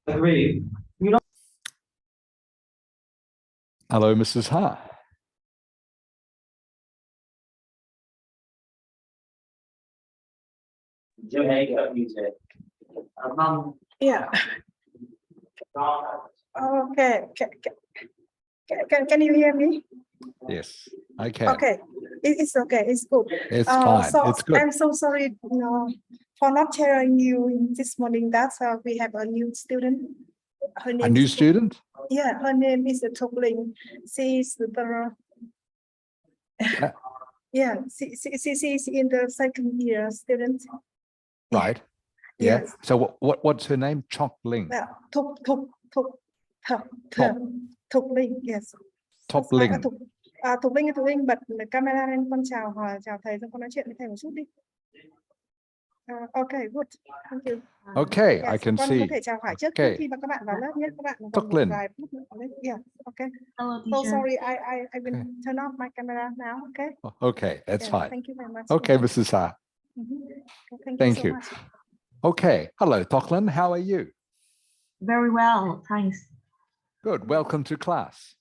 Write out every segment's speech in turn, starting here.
Agree. Hello, Mrs. Ha. Yeah. Okay. Can you hear me? Yes, I can. Okay. It's okay. It's good. It's fine. So It's good. I'm so sorry, for not telling you this morning that we have a new student. Her A name new is, student? yeah, her name is Topling. She's the Yeah. yeah. She's in the second year student. Right. Yeah. Yes. So what's her name? Chok Ling. Topling. Yes. Top Ling. Thục Linh, bật camera lên, con chào thầy, xong con nói chuyện với thầy một chút đi. Okay, good. Thank you. Okay, Yes, I can con see. có thể chào hỏi trước Okay. khi mà các bạn vào lớp nhé. Các bạn Thục còn một Linh. vài phút nữa. Yeah, okay. Hello, So teacher. sorry, I will turn off my camera now. Okay. Okay, that's Yes, fine. Thank you very much. Okay, Mrs. Ha. Thank Thank so you. much. Okay. Hello, Toklin. How are you? Very well, thanks. Good. Welcome to class.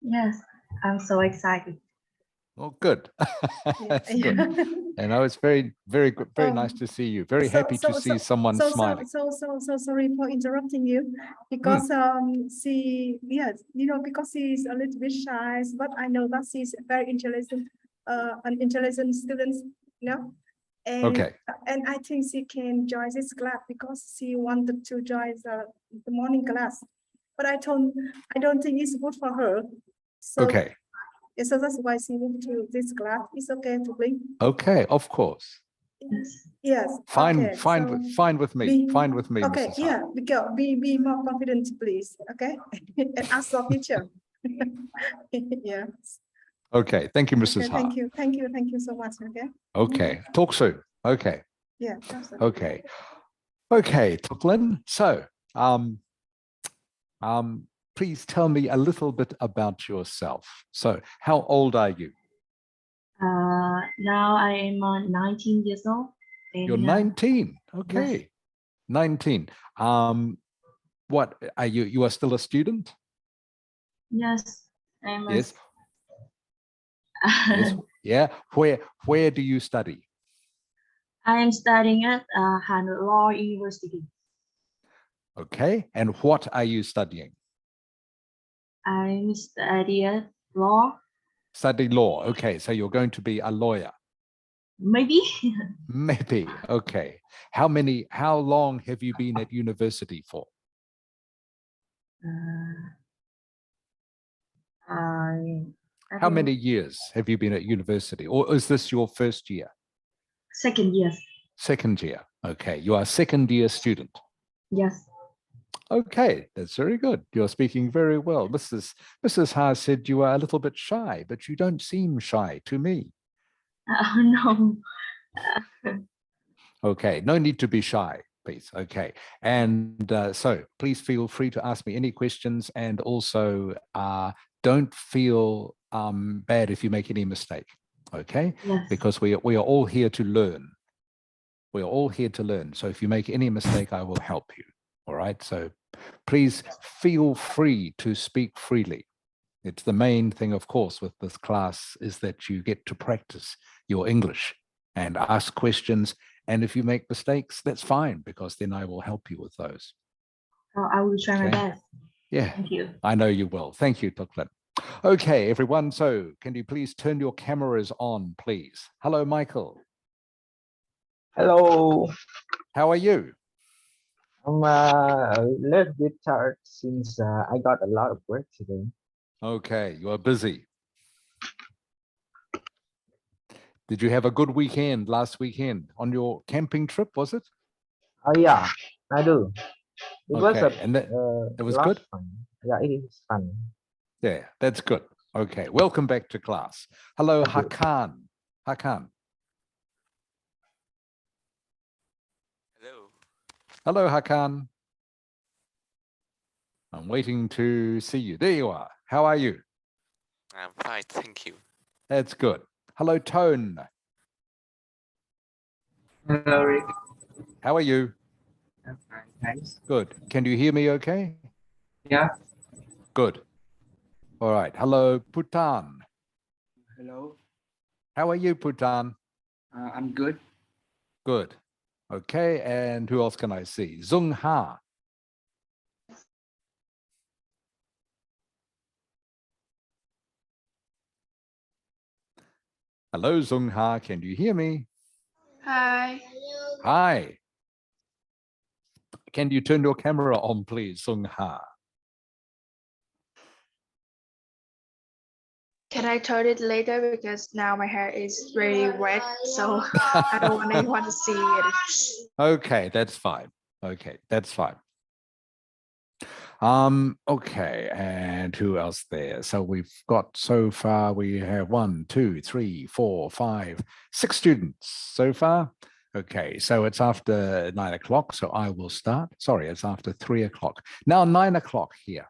Yes, I'm so excited. Oh, good. That's good. And I was very good, very nice to see you. Very happy to see someone smiling. So sorry for interrupting you, because because she's a little bit shy, but I know that she's very intelligent, an intelligent student, And, Okay. And I think she can join this class because she wanted to join the morning class, but I don't think it's good for her. So, Okay. So that's why she moved to this class. It's okay to bring. Okay, of course. Yes. Fine, okay, fine, so fine with me. Fine with me, Okay, Mrs. Ha. yeah, because be more confident, please. Okay, and ask your teacher. Yeah. Okay, thank you, Mrs. Okay, Ha. thank you so much. Okay. Okay, talk soon. Okay. Yeah. Absolutely. Okay. Okay, Toklin. So, please tell me a little bit about yourself. So, how old are you? Now I am 19 years old. And, You're 19. Okay. Yes. 19. What are you? You are still a student? Yes. I'm Yes. Yes. Yeah. Where do you study? I am studying at Hàn Law University. Okay. And what are you studying? I'm studying law. Study law. Okay. So you're going to be a lawyer. Maybe. Maybe. Okay. How long have you been at university for? How many years have you been at university? Or is this your first year? Second year. Second year. Okay. You are a second year student. Yes. Okay, that's very good. You're speaking very well. Mrs. Ha said you are a little bit shy, but you don't seem shy to me. No. Okay, no need to be shy, please. Okay, and so please feel free to ask me any questions, and also don't feel bad if you make any mistake. Okay, Yes. because we are all here to learn. We are all here to learn. So if you make any mistake, I will help you. All right. So please feel free to speak freely. It's the main thing, of course, with this class is that you get to practice your English and ask questions. And if you make mistakes, that's fine, because then I will help you with those. I will try my Okay. best. Yeah, Thank you. I know you will. Thank you, Toklin. Okay, everyone. So can you please turn your cameras on, please? Hello, Michael. Hello. How are you? I'm a little bit tired since I got a lot of work today. Okay, you are busy. Did you have a good weekend last weekend on your camping trip, was it? Oh yeah, I do. It was Okay, and that it was lot good? fun. Yeah, it is fun. Yeah, that's good. Okay, welcome back to class. Hello, Thank you. Hakan. Hakan. Hello. Hello, Hakan. I'm waiting to see you. There you are. How are you? I'm fine, thank you. That's good. Hello, Tone. Hello, Rick. How are you? I'm fine, thanks. Good. Can you hear me okay? Yeah. Good. All right. Hello, Bhutan. Hello. How are you, Bhutan? I'm good. Good. Okay. And who else can I see? Zung Ha. Hello, Zung Ha. Can you hear me? Hi. Hi. Can you turn your camera on, please, Zung Ha? Can I turn it later because now my hair is really wet, so I don't want anyone to see it. Okay, that's fine. Okay, that's fine. Okay, and who else there? So we've got so far, we have 1, 2, 3, 4, 5, 6 students so far. Okay, so it's after 9 o'clock, so I will start. Sorry, it's after 3 o'clock. Now 9 o'clock here.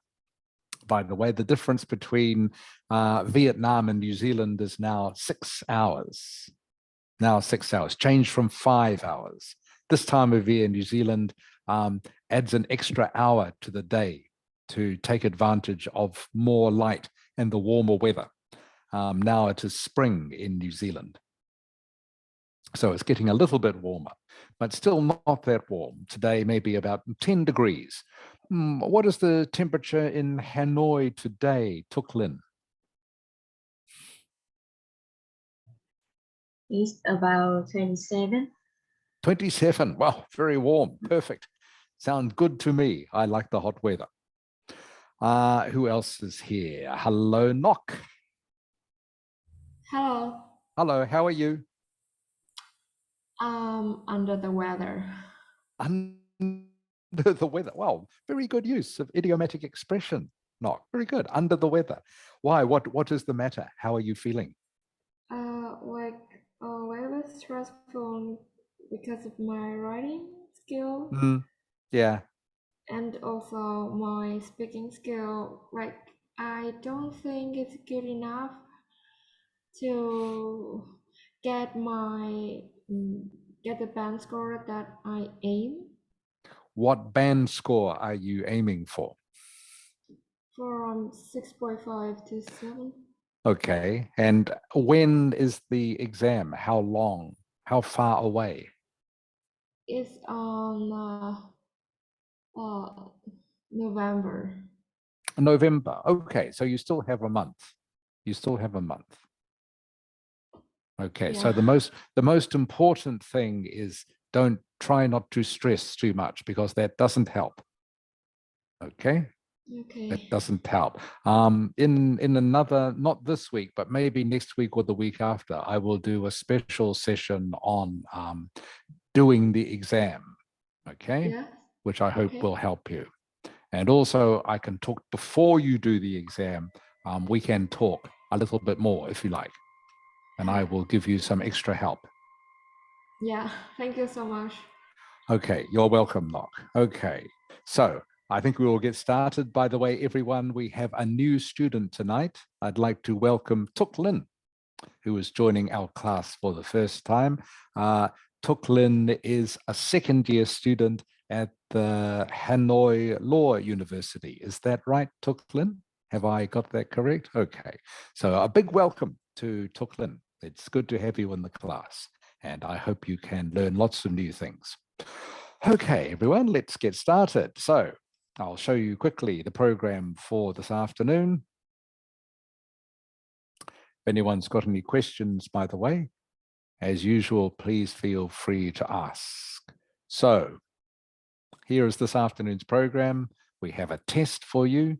By the way, the difference between Vietnam and New Zealand is now 6 hours. Now 6 hours, changed from 5 hours. This time of year in New Zealand adds an extra hour to the day to take advantage of more light and the warmer weather. Now it is spring in New Zealand. So it's getting a little bit warmer, but still not that warm. Today, maybe about 10 degrees. What is the temperature in Hanoi today, Tuk Lin? It's about 27. 27. Wow, very warm. Perfect. Sounds good to me. I like the hot weather. Who else is here? Hello, Knock. Hello. Hello, how are you? Under the weather. Under the weather. Wow, very good use of idiomatic expression. Knock, very good. Under the weather. Why? What is the matter? How are you feeling? Very stressful because of my writing skill Yeah. and also my speaking skill. Like, I don't think it's good enough to get my get the band score that I aim What band score are you aiming for? from 6.5 to 7. Okay. And when is the exam? How long? How far away? It's on November. November. Okay. So you still have a month. You still have a month. Okay. So Yeah. the most important thing is don't try not to stress too much because that doesn't help. Okay. Okay. It doesn't help. In another, not this week, but maybe next week or the week after, I will do a special session on doing the exam, okay? Yeah. Which I hope Okay. will help you. And also I can talk before you do the exam. We can talk a little bit more if you like, and I will give you some extra help. Yeah. Thank you so much. Okay, you're welcome, Nock. Okay, so I think we will get started. By the way, everyone, we have a new student tonight. I'd like to welcome Tuk Lin, who is joining our class for the first time. Tuk Lin is a second-year student at the Hanoi Law University. Is that right, Tuk Lin? Have I got that correct? Okay, so a big welcome to Tuk Lin. It's good to have you in the class, and I hope you can learn lots of new things. Okay, everyone, let's get started. So I'll show you quickly the program for this afternoon. If anyone's got any questions, by the way, as usual, please feel free to ask. So here is this afternoon's program. We have a test for you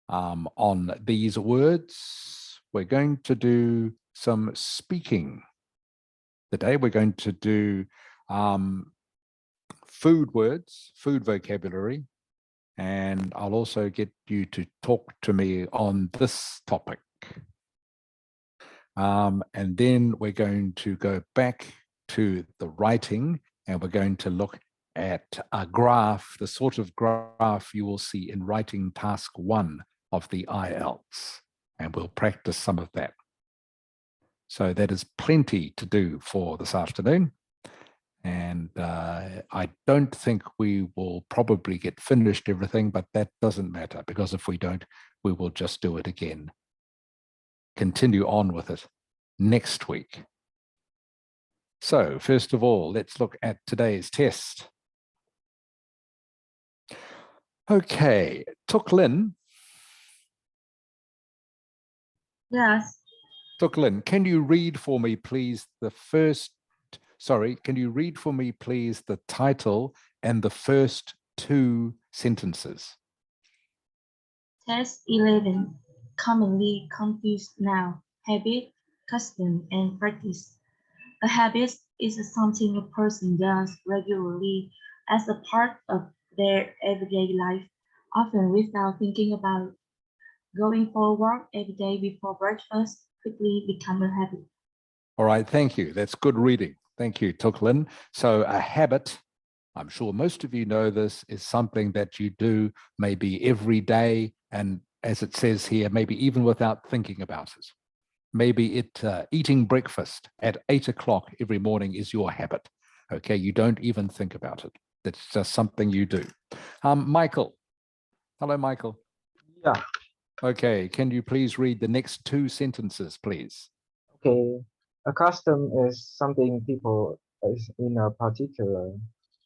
on these words. We're going to do some speaking today. We're going to do food words, food vocabulary, and I'll also get you to talk to me on this topic. And then we're going to go back to the writing and we're going to look at a graph, the sort of graph you will see in writing task 1 of the Ielts, and we'll practice some of that. So that is plenty to do for this afternoon. And I don't think we will probably get finished everything, but that doesn't matter, because if we don't, we will just do it again. Continue on with it next week. So first of all, let's look at today's test. Okay, Tuk Lin. Yes. Tuk Lin, can you read for me, please, can you read for me, please, the title and the first two sentences? Test 11. Commonly confused now. Habit, custom, and practice. A habit is something a person does regularly as a part of their everyday life, often without thinking about it. Going for a walk every day before breakfast quickly become a habit. All right, thank you. That's good reading. Thank you, Tuk Lin. So a habit, I'm sure most of you know this, is something that you do maybe every day, and as it says here, maybe even without thinking about it. Maybe eating breakfast at 8 o'clock every morning is your habit. Okay, you don't even think about it. That's just something you do. Michael. Hello, Michael. Yeah. Okay, can you please read the next two sentences, please? Okay. A custom is something people is in a particular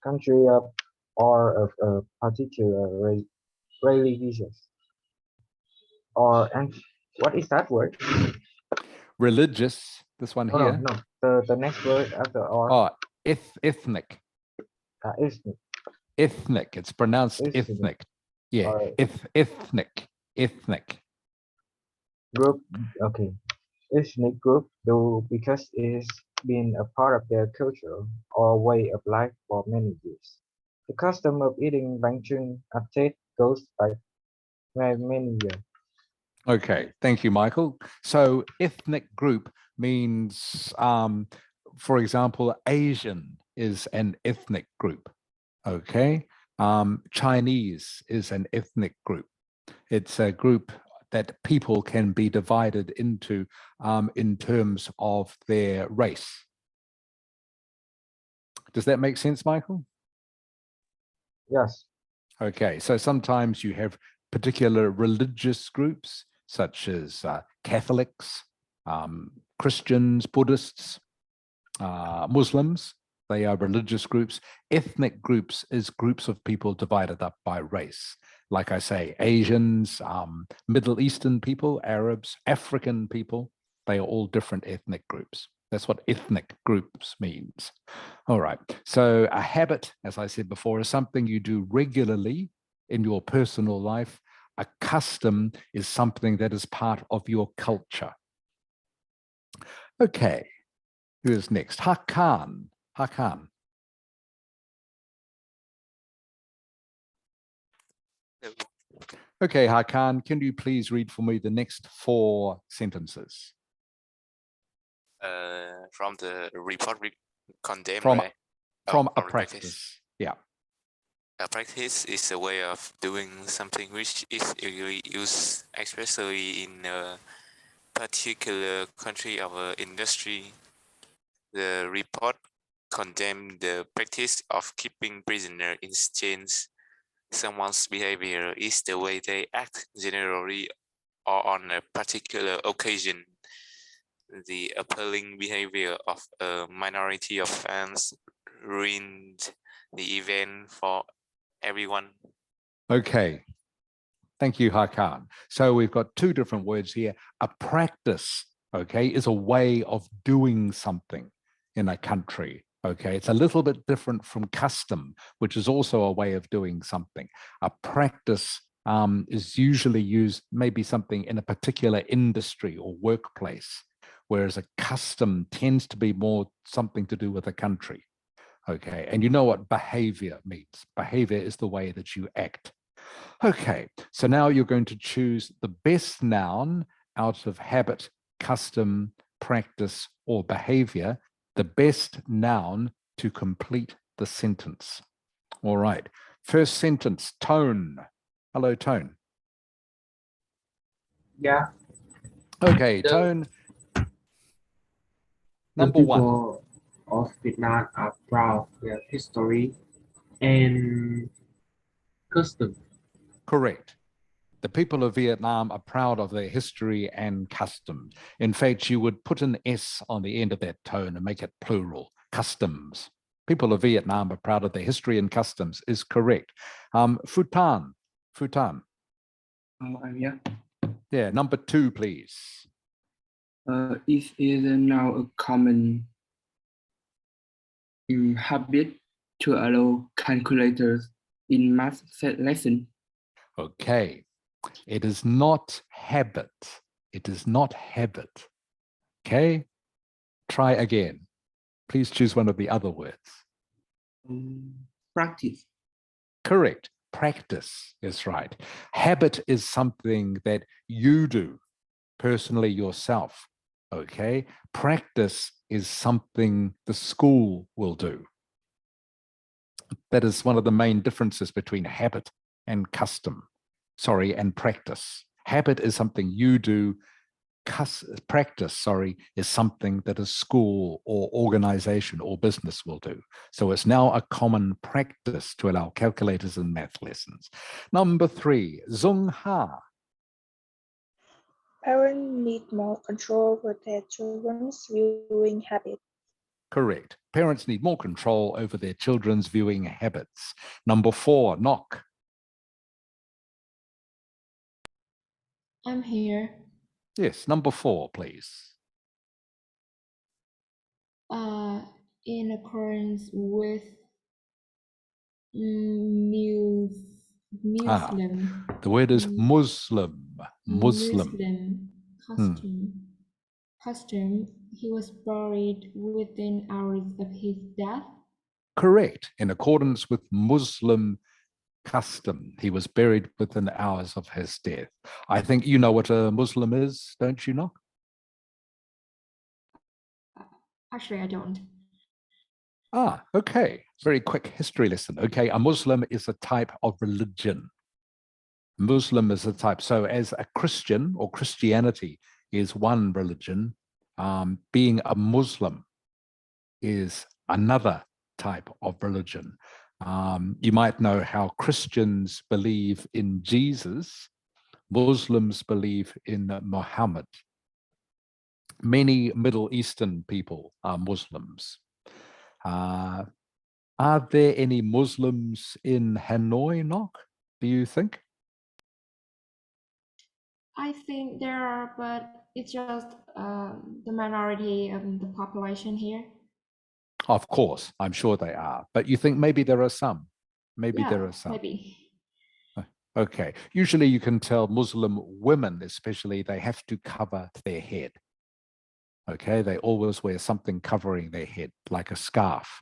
country or of a particular religious. And what is that word? Religious, this one No, here. no. The next word after or Oh, ethnic. is Ethnic. It's pronounced Ethnic. ethnic. Yeah, Alright. ethnic. Group. Okay. Ethnic group do because it's been a part of their culture or way of life for many years. The custom of eating bánh at Tết goes back many years. Okay, thank you, Michael. So ethnic group means, for example, Asian is an ethnic group. Okay, Chinese is an ethnic group. It's a group that people can be divided into in terms of their race. Does that make sense, Michael? Yes. Okay, so sometimes you have particular religious groups such as Catholics, Christians, Buddhists, Muslims. They are religious groups. Ethnic groups is groups of people divided up by race. Like I say, Asians, Middle Eastern people, Arabs, African people, they are all different ethnic groups. That's what ethnic groups means. All right. So a habit, as I said before, is something you do regularly in your personal life. A custom is something that is part of your culture. Okay. Who is next? Hakan. Hakan. Hello. Okay, Hakan, can you please read for me the next four sentences? From the report we condemn, From, right? from a the practice. Yeah. A practice is a way of doing something which is usually used, especially in a particular country or industry. The report condemned the practice of keeping prisoner in chains. Someone's behavior is the way they act generally or on a particular occasion. The appalling behavior of a minority of fans ruined the event for everyone. Okay. Thank you, Hakan. So we've got two different words here. A practice, okay, is a way of doing something in a country. Okay, it's a little bit different from custom, which is also a way of doing something. A practice is usually used maybe something in a particular industry or workplace, whereas a custom tends to be more something to do with a country. Okay, and you know what behavior means. Behavior is the way that you act. Okay, so now you're going to choose the best noun out of habit, custom, practice, or behavior, the best noun to complete the sentence. All right, first sentence, Tone. Hello, Tone. Yeah. Okay, The- Tone. The Number one. people of Vietnam are proud of their history and custom. Correct. The people of Vietnam are proud of their history and customs. In fact, you would put an S on the end of that tone and make it plural, customs. People of Vietnam are proud of their history and customs is correct. Phutan. I'm here. Yeah, number 2, please. It is now a common habit to allow calculators in math lesson. Okay. It is not habit. It is not habit. Okay. Try again. Please choose one of the other words. Practice. Correct. Practice is right. Habit is something that you do personally yourself. Okay. Practice is something the school will do. That is one of the main differences between habit and custom. Sorry, and practice. Habit is something you do. Practice, is something that a school or organization or business will do. So it's now a common practice to allow calculators in math lessons. Number 3, Zung Ha. Parents need more control over their children's viewing habits. Correct. Parents need more control over their children's viewing habits. Number 4, Knock. I'm here. Yes, number 4, please. In accordance with Muslim. The word is Muslim. Muslim custom. He was buried within hours of his death. Correct. In accordance with Muslim custom, he was buried within hours of his death. I think you know what a Muslim is, don't you, Knock? Actually, I don't. Okay. Very quick history lesson. Okay, a Muslim is a type of religion. Muslim is a type. So as a Christian, or Christianity is one religion, being a Muslim is another type of religion. You might know how Christians believe in Jesus, Muslims believe in Muhammad. Many Middle Eastern people are Muslims. Are there any Muslims in Hanoi, Knock, do you think? I think there are, but it's just the minority of the population here. Of course, I'm sure they are. But you think maybe there are some? Maybe Yeah, there are some. maybe. Okay. Usually you can tell Muslim women, especially, they have to cover their head. Okay. They always wear something covering their head, like a scarf,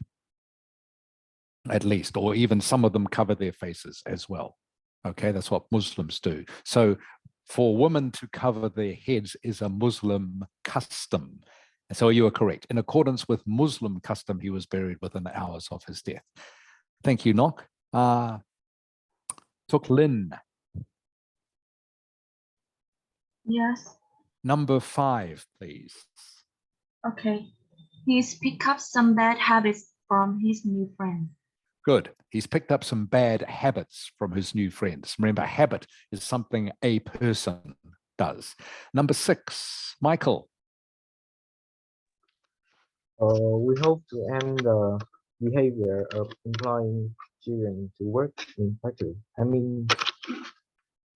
at least, or even some of them cover their faces as well. Okay. That's what Muslims do. So for women to cover their heads is a Muslim custom. So you are correct. In accordance with Muslim custom, he was buried within hours of his death. Thank you, Nok. Tuk Lin. Yes. Number 5, please. Okay. He's picked up some bad habits from his new friend. Good. He's picked up some bad habits from his new friends. Remember, habit is something a person does. Number 6, Michael. We hope to end the behavior of employing children to work in factory. I mean,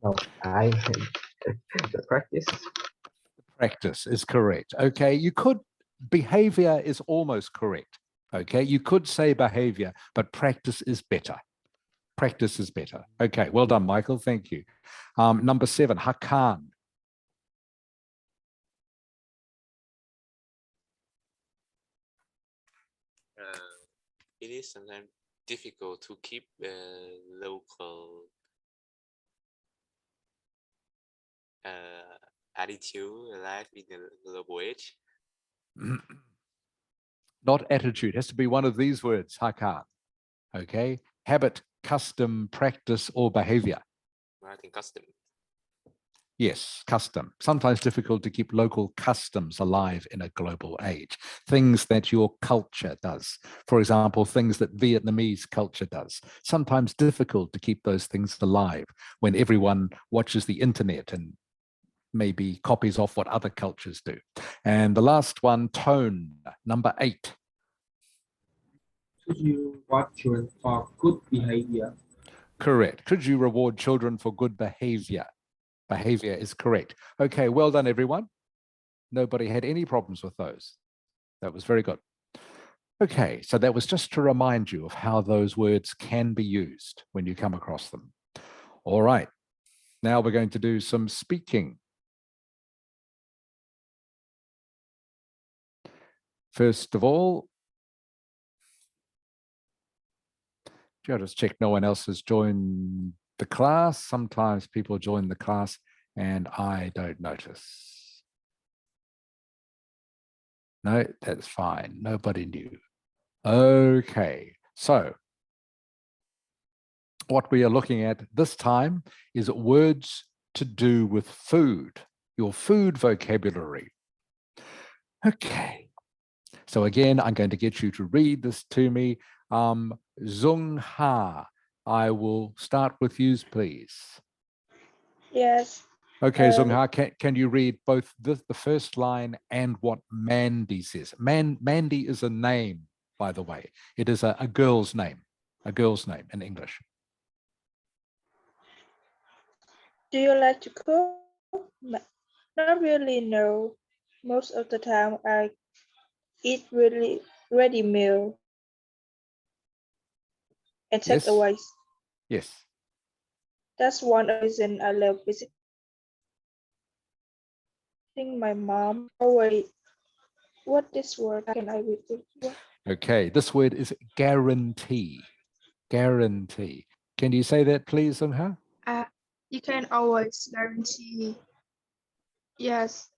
no, I the practice. Practice is correct. Okay, you could, behavior is almost correct. Okay, you could say behavior, but practice is better. Practice is better. Okay, well done, Michael. Thank you. Number 7, Hakan. It is sometimes difficult to keep local attitude alive in the global age. Not attitude, has to be one of these words, Hakan. Okay, habit, custom, practice, or behavior. I think custom. Yes, custom. Sometimes difficult to keep local customs alive in a global age. Things that your culture does. For example, things that Vietnamese culture does. Sometimes difficult to keep those things alive when everyone watches the internet and maybe copies off what other cultures do. And the last one, tone, number 8. Should you reward children for good behavior? Correct. Could you reward children for good behavior? Behavior is correct. Okay, well done, everyone. Nobody had any problems with those. That was very good. Okay, so that was just to remind you of how those words can be used when you come across them. All right, now we're going to do some speaking. First of all, just check no one else has joined the class. Sometimes people join the class and I don't notice. No, that's fine. Nobody knew. Okay, so what we are looking at this time is words to do with food, your food vocabulary. Okay, so again, I'm going to get you to read this to me. Zung Ha, I will start with you, please. Yes. Okay, Zung Ha, can you read both the first line and what Mandy says? Mandy is a name, by the way. It is a girl's name in English. Do you like to cook? Not really, no. Most of the time I eat really ready meal and take Yes? away. Yes. That's one reason I love visiting my mom. Oh wait, what this word can I read it? Okay, this word is guarantee. Guarantee. Can you say that, please, Zung Ha? You can always guarantee. Yes.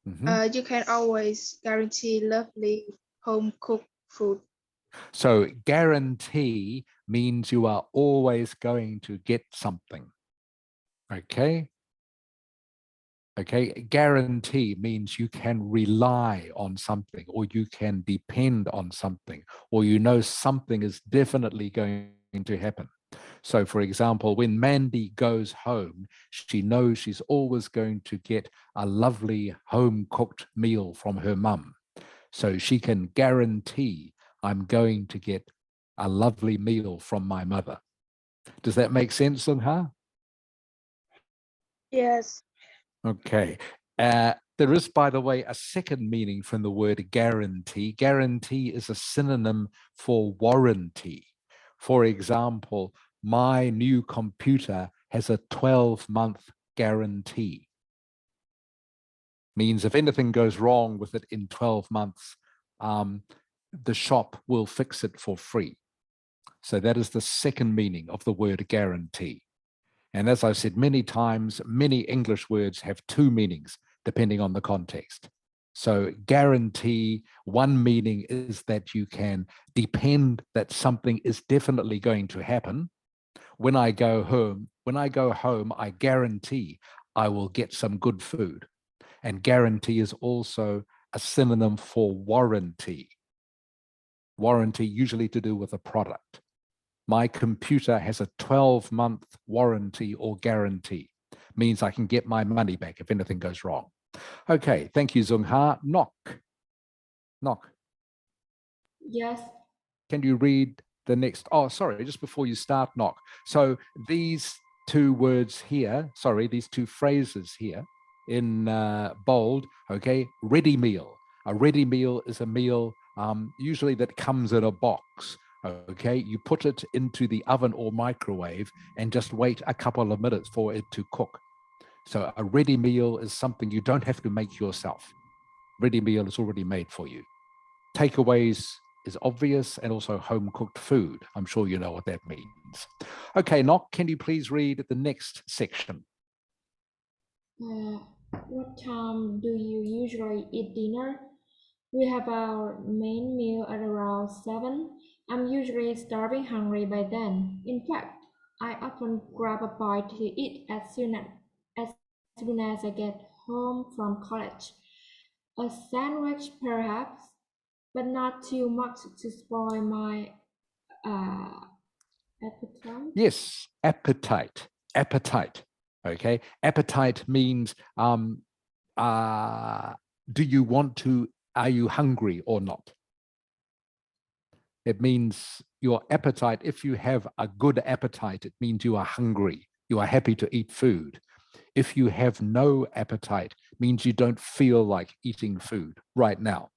You can always guarantee lovely home cooked food. So guarantee means you are always going to get something. Okay. Okay. Guarantee means you can rely on something, or you can depend on something, or you know something is definitely going to happen. So, for example, when Mandy goes home, she knows she's always going to get a lovely home cooked meal from her mum. So she can guarantee I'm going to get a lovely meal from my mother. Does that make sense, Sung Ha? Yes. Okay. There is, by the way, a second meaning from the word guarantee. Guarantee is a synonym for warranty. For example, my new computer has a 12-month guarantee. Means if anything goes wrong with it in 12 months, the shop will fix it for free. So that is the second meaning of the word guarantee. And as I've said many times, many English words have two meanings depending on the context. So guarantee, one meaning is that you can depend that something is definitely going to happen. When I go home, I guarantee I will get some good food. And guarantee is also a synonym for warranty. Warranty usually to do with a product. My computer has a 12-month warranty or guarantee. Means I can get my money back if anything goes wrong. Okay, thank you, Zung Ha. Knock. Knock. Yes. Can you read the next? Oh, sorry, just before you start, Knock. So these two words here, sorry, these two phrases here in bold, okay, ready meal. A ready meal is a meal usually that comes in a box. Okay, you put it into the oven or microwave and just wait a couple of minutes for it to cook. So a ready meal is something you don't have to make yourself. Ready meal is already made for you. Takeaways is obvious, and also home cooked food. I'm sure you know what that means. Okay, Knock, can you please read the next section? What time do you usually eat dinner? We have our main meal at around 7. I'm usually starving hungry by then. In fact, I often grab a bite to eat as soon as soon as I get home from college. A sandwich, perhaps, but not too much to spoil my uh, appetite. Yes, appetite. Appetite. Okay. Appetite means do you want to, are you hungry or not? It means your appetite, if you have a good appetite, it means you are hungry. You are happy to eat food. If you have no appetite, it means you don't feel like eating food right now.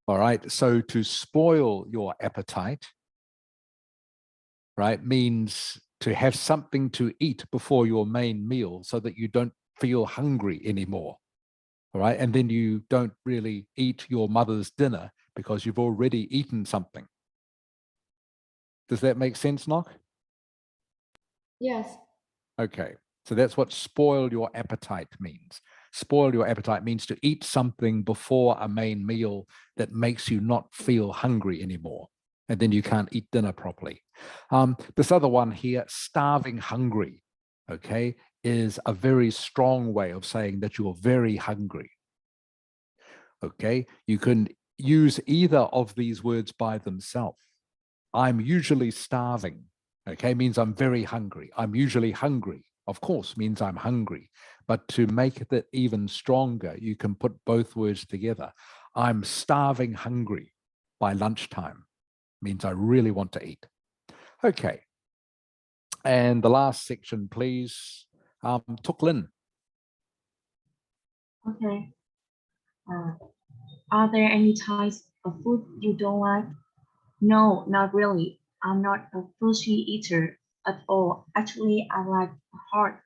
All right. So to spoil your appetite, right, means to have something to eat before your main meal so that you don't feel hungry anymore. All right. And then you don't really eat your mother's dinner because you've already eaten something. Does that make sense, Nock? Yes. Okay. So that's what spoil your appetite means. Spoil your appetite means to eat something before a main meal that makes you not feel hungry anymore. And then you can't eat dinner properly. This other one here, starving hungry, okay, is a very strong way of saying that you're very hungry. Okay, you can use either of these words by themselves. I'm usually starving, okay, means I'm very hungry. I'm usually hungry, of course, means I'm hungry. But to make it even stronger, you can put both words together. I'm starving hungry by lunchtime, means I really want to eat. Okay, and the last section, please. Tuk Lin. Okay. Are there any types of food you don't like? No, not really. I'm not a sushi eater at all. Actually, I like hard.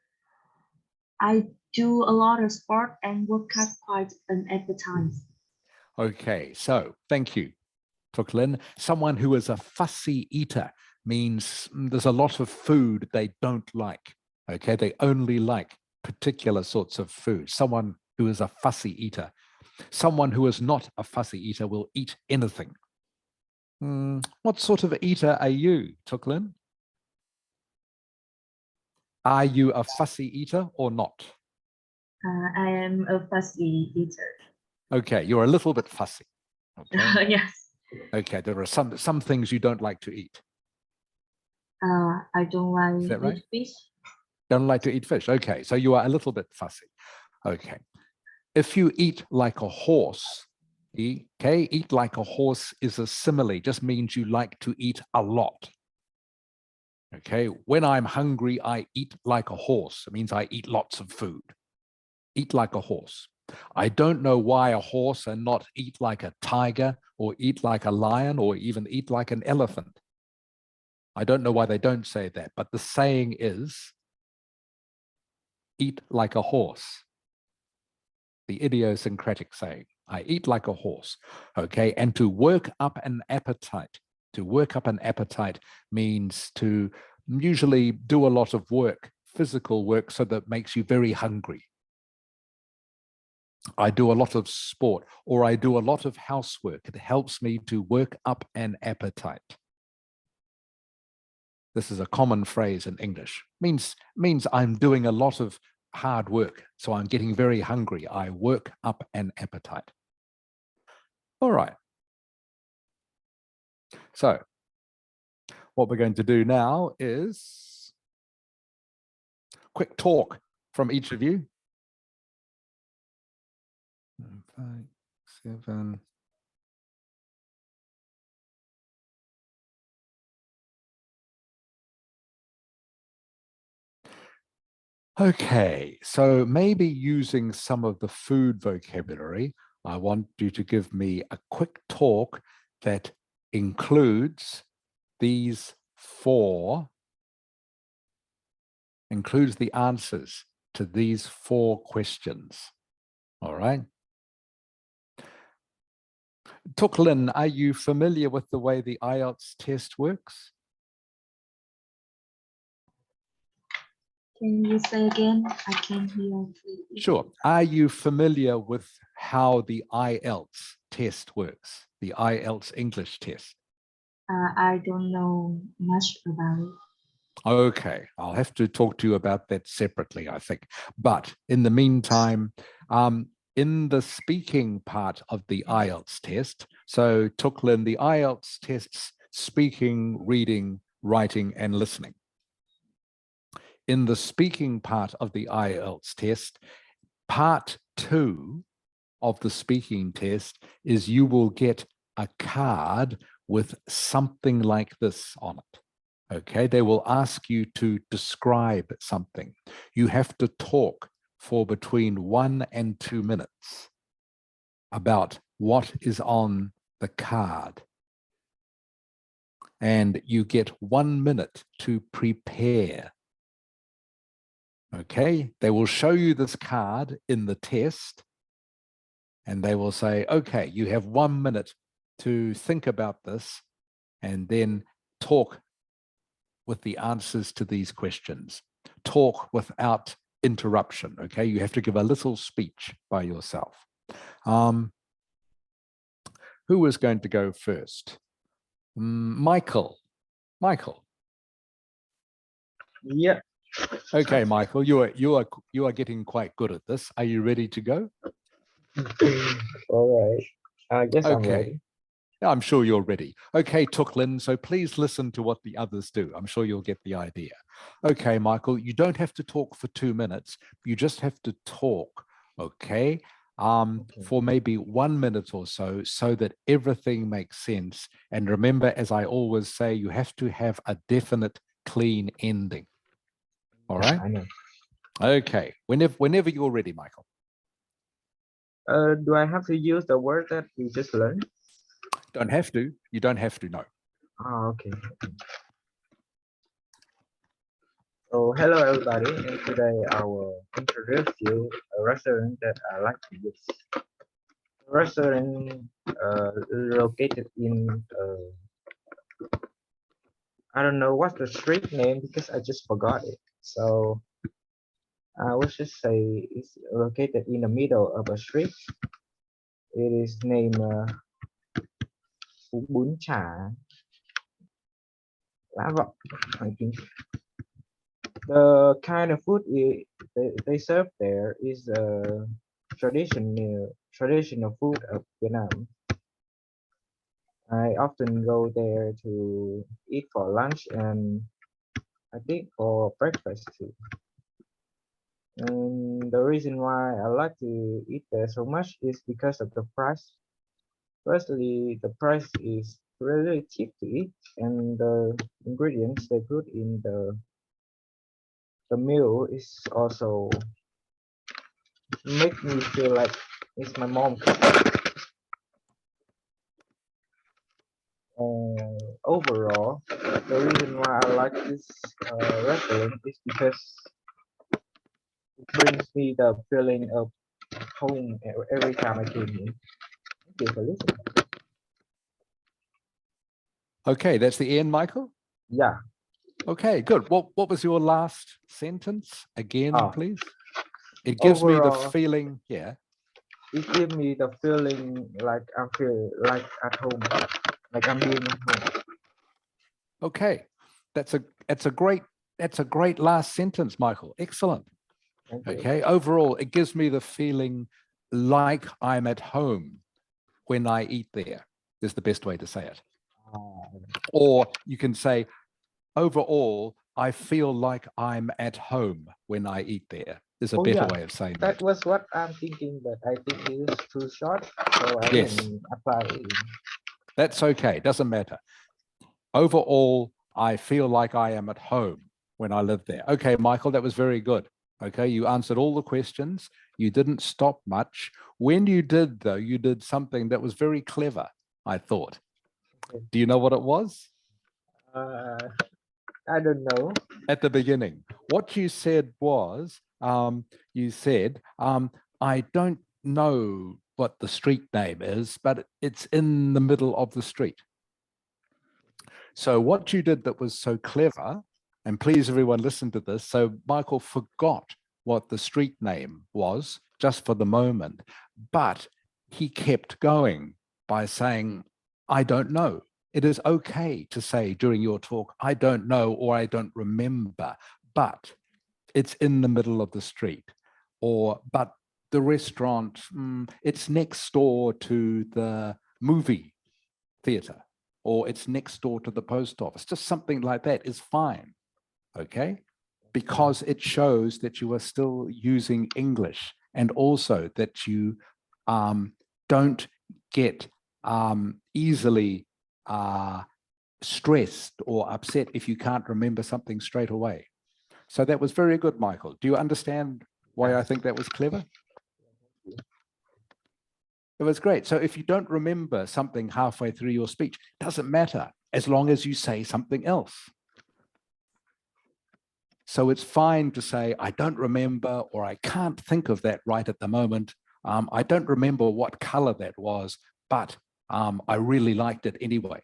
I do a lot of sport and work out quite an appetite. Okay, so thank you, Tuk Lin. Someone who is a fussy eater means there's a lot of food they don't like. Okay, they only like particular sorts of food. Someone who is a fussy eater. Someone who is not a fussy eater will eat anything. What sort of eater are you, Tuk Lin? Are you a fussy eater or not? I am a fussy eater. Okay, you're a little bit fussy. Okay. Yes. Okay, there are some things you don't like to eat. I don't like Is that right? fish. Don't like to eat fish. Okay, so you are a little bit fussy. Okay. If you eat like a horse, okay, eat like a horse is a simile, just means you like to eat a lot. Okay, when I'm hungry, I eat like a horse. It means I eat lots of food. Eat like a horse. I don't know why a horse and not eat like a tiger or eat like a lion or even eat like an elephant. I don't know why they don't say that, but the saying is eat like a horse. The idiosyncratic saying, I eat like a horse. Okay, and to work up an appetite. To work up an appetite means to usually do a lot of work, physical work, so that makes you very hungry. I do a lot of sport or I do a lot of housework. It helps me to work up an appetite. This is a common phrase in English. Means I'm doing a lot of hard work, so I'm getting very hungry. I work up an appetite. All right. So what we're going to do now is quick talk from each of you. 5, 7. Okay, so maybe using some of the food vocabulary, I want you to give me a quick talk that includes these 4, includes the answers to these 4 questions. All right. Tuk Lin, are you familiar with the way the Ielts test works? Can you say again? I can't hear. Sure. Are you familiar with how the Ielts test works? The Ielts English test? I don't know much about it. Okay, I'll have to talk to you about that separately, I think. But in the meantime, in the speaking part of the Ielts test, so Tuklin, the Ielts tests speaking, reading, writing, and listening. In the speaking part of the Ielts test, part 2 of the speaking test is you will get a card with something like this on it. Okay, they will ask you to describe something. You have to talk for between 1 and 2 minutes about what is on the card. And you get 1 minute to prepare. Okay, they will show you this card in the test and they will say, okay, you have 1 minute to think about this and then talk with the answers to these questions. Talk without interruption, okay? You have to give a little speech by yourself. Who is going to go first? Michael. Michael. Yeah. Okay, Michael, you are getting quite good at this. Are you ready to go? All right. I guess I'm Okay. ready. I'm sure you're ready. Okay, Tuklin, so please listen to what the others do. I'm sure you'll get the idea. Okay, Michael, you don't have to talk for 2 minutes. You just have to talk, okay, for maybe 1 minute or so that everything makes sense. And remember, as I always say, you have to have a definite, clean ending. All right? I know. Okay, whenever you're ready, Michael. Do I have to use the word that we just learned? Don't have to. You don't have to, no. Oh, okay. So hello everybody, and today I will introduce you a restaurant that I like to use. The restaurant located in I don't know what's the street name because I just forgot it. So I would just say it's located in the middle of a street. It is named Phú Bún Chả Lá Vọng, I think. The kind of food they serve there is traditional food of Vietnam. I often go there to eat for lunch and I think for breakfast too. And the reason why I like to eat there so much is because of the price. Firstly, the price is really cheap to eat, and the ingredients they put in the meal is also make me feel like it's my mom cooking. Overall, the reason why I like this restaurant is because it brings me the feeling of home every time I came here. Thank you for listening. Okay, that's the end, Michael? Yeah. Okay, good. What was your last sentence again, Oh. please? It gives me the Overall, feeling, yeah. it gives me the feeling like I feel like at home, like I'm being at home. Okay, that's a great last sentence, Michael. Excellent. Thank you. Okay, overall, it gives me the feeling like I'm at home when I eat there, is the best way to say it. Or you can say, overall, I feel like I'm at home when I eat there. Is a better way of saying that. That was what I'm thinking, but I think it is too short, so I Yes. didn't apply it. That's okay, doesn't matter. Overall, I feel like I am at home when I live there. Okay, Michael, that was very good. Okay, you answered all the questions. You didn't stop much. When you did, though, you did something that was very clever, I thought. Okay. Do you know what it was? I don't know. At the beginning, what you said was, you said, I don't know what the street name is, but it's in the middle of the street. So what you did that was so clever, and please everyone listen to this. So Michael forgot what the street name was just for the moment, but he kept going by saying, I don't know. It is okay to say during your talk, I don't know or I don't remember, but it's in the middle of the street, or but the restaurant, it's next door to the movie theater, or it's next door to the post office. Just something like that is fine, okay? Because it shows that you are still using English, and also that you don't get easily stressed or upset if you can't remember something straight away. So that was very good, Michael. Do you understand why I think that was clever? It was great. So if you don't remember something halfway through your speech, doesn't matter as long as you say something else. So it's fine to say, I don't remember, or I can't think of that right at the moment. I don't remember what color that was, but I really liked it anyway.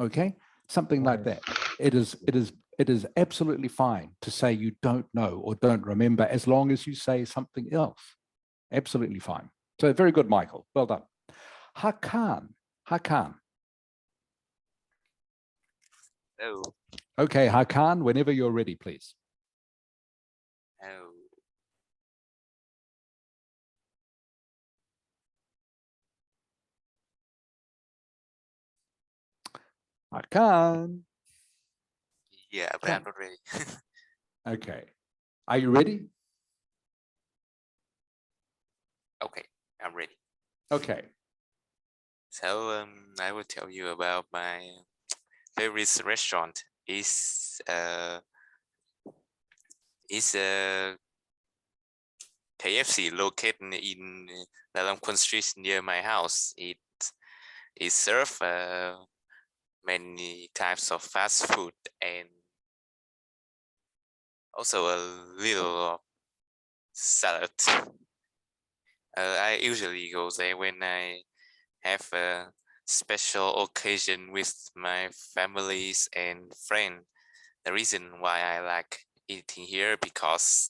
Okay, something like that. It is absolutely fine to say you don't know or don't remember as long as you say something else. Absolutely fine. So very good, Michael. Well done. Hakan. Oh, Okay, Hakan, whenever you're ready, please. oh. Hakan. Yeah, but I'm not ready. Okay. Are you ready? Okay, I'm ready. Okay. So I will tell you about my favorite restaurant. Is KFC located in Lam Quan Street near my house. It serves many types of fast food and also a little salad. I usually go there when I have a special occasion with my families and friends. The reason why I like eating here because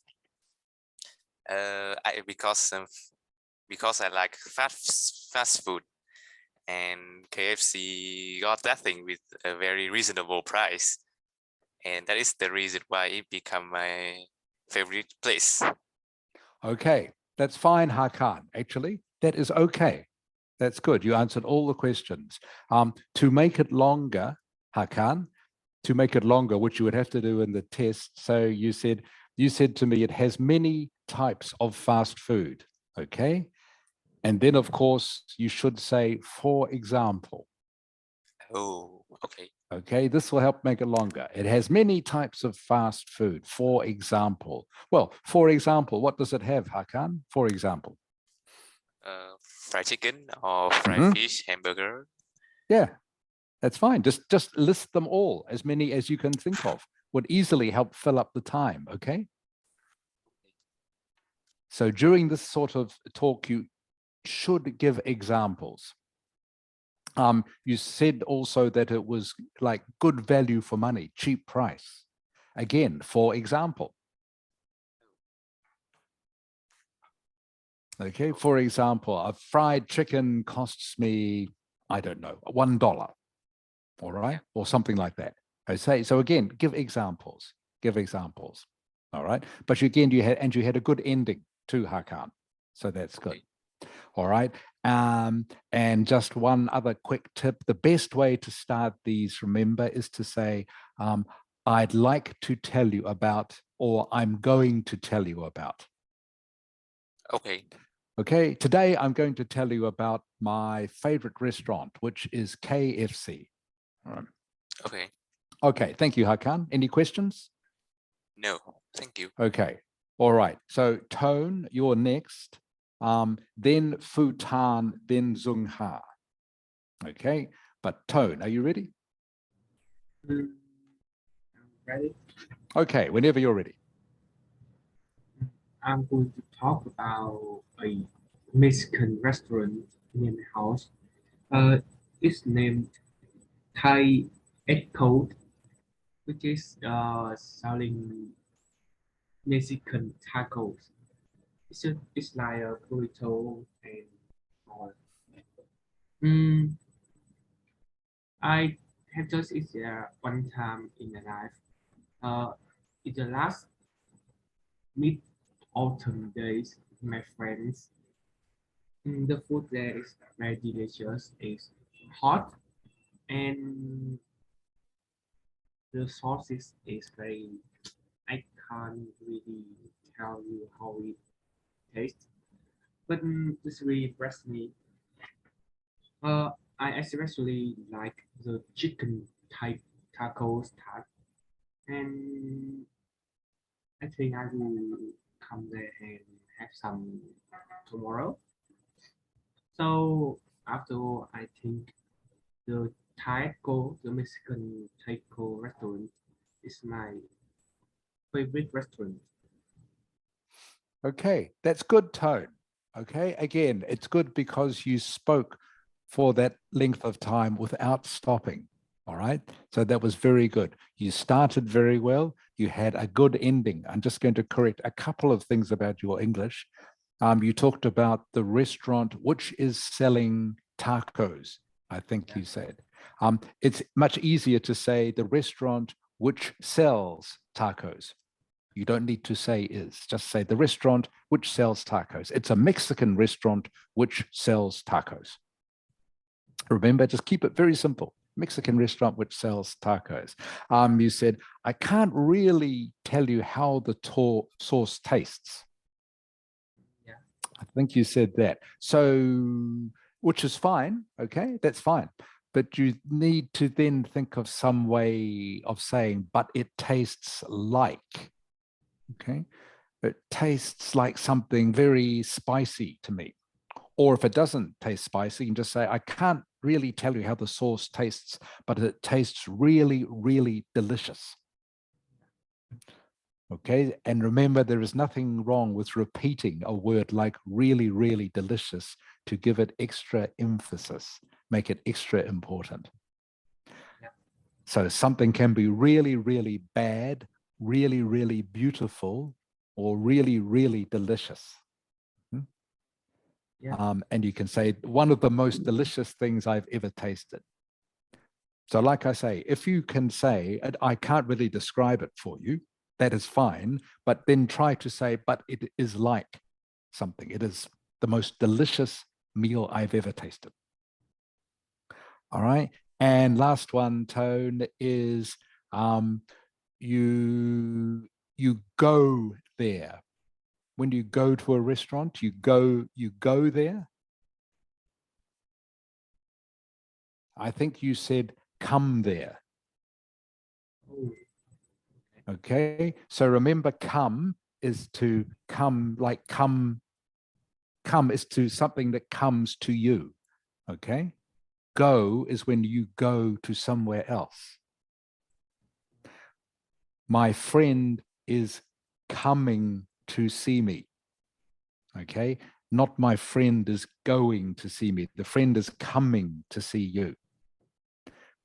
because I like fast food, and KFC got that thing with a very reasonable price, and that is the reason why it become my favorite place. Okay. That's fine, Hakan. Actually, that is okay. That's good. You answered all the questions. To make it longer, Hakan, which you would have to do in the test. So you said to me it has many types of fast food. Okay. And then of course you should say, for example. Oh, okay. Okay, this will help make it longer. It has many types of fast food, for example. Well, for example, what does it have, Hakan? For example. Fried chicken or fried fish, hamburger. Yeah, that's fine. Just list them all, as many as you can think of. Would easily help fill up the time, okay? So during this sort of talk, you should give examples. You said also that it was like good value for money, cheap price. Again, for example. Okay, for example, a fried chicken costs me, I don't know, $1, all right, or something like that. I say, so again, give examples, all right. But again, you had a good ending to Hakan, so that's good. All right. And just one other quick tip. The best way to start these, remember, is to say, I'd like to tell you about, or I'm going to tell you about. Okay. Okay. Today, I'm going to tell you about my favorite restaurant, which is KFC. All right. Okay. Okay. Thank you, Hakan. Any questions? No, thank you. Okay. All right. So Tone, you're next. Then Futan, then Zungha. Okay. But Tone, are you ready? I'm ready. Okay. Whenever you're ready. I'm going to talk about a Mexican restaurant near my house. It's named Thai Echo, which is selling Mexican tacos. It's like a burrito and all. Mm, I have just is one time in my life. In the last mid autumn days, my friends, the food there is very delicious. It's hot and the sauces is very. I can't really tell you how it tastes, but this really impressed me. Uh, I especially like the chicken type tacos type, and I think I will come there and have some tomorrow. So after all, I think the taco, the Mexican taco restaurant, is my favorite restaurant. Okay, that's good tone. Okay, again, it's good because you spoke for that length of time without stopping. All right, so that was very good. You started very well. You had a good ending. I'm just going to correct a couple of things about your English. You talked about the restaurant which is selling tacos, I think you said. It's much easier to say the restaurant which sells tacos. You don't need to say is, just say the restaurant which sells tacos. It's a Mexican restaurant which sells tacos. Remember, just keep it very simple. Mexican restaurant which sells tacos. You said, I can't really tell you how the sauce tastes. Yeah. I think you said that. So, which is fine. Okay, that's fine. But you need to then think of some way of saying, but it tastes like. Okay, it tastes like something very spicy to me. Or if it doesn't taste spicy, you can just say, I can't really tell you how the sauce tastes, but it tastes really, really delicious. Okay, and remember, there is nothing wrong with repeating a word like really, really delicious to give it extra emphasis, make it extra important. Yeah. So something can be really, really bad, really, really beautiful, or really, really delicious. Yeah. And you can say one of the most delicious things I've ever tasted. So like I say, if you can say, I can't really describe it for you, that is fine, but then try to say, but it is like something. It is the most delicious meal I've ever tasted. All right. And last one, Tone, is you go there. When you go to a restaurant, you go there. I think you said come there. Oh, Okay. So remember, come is to come, like come is to something that comes to you. Okay. Go is when you go to somewhere else. My friend is coming to see me. Okay. Not my friend is going to see me. The friend is coming to see you.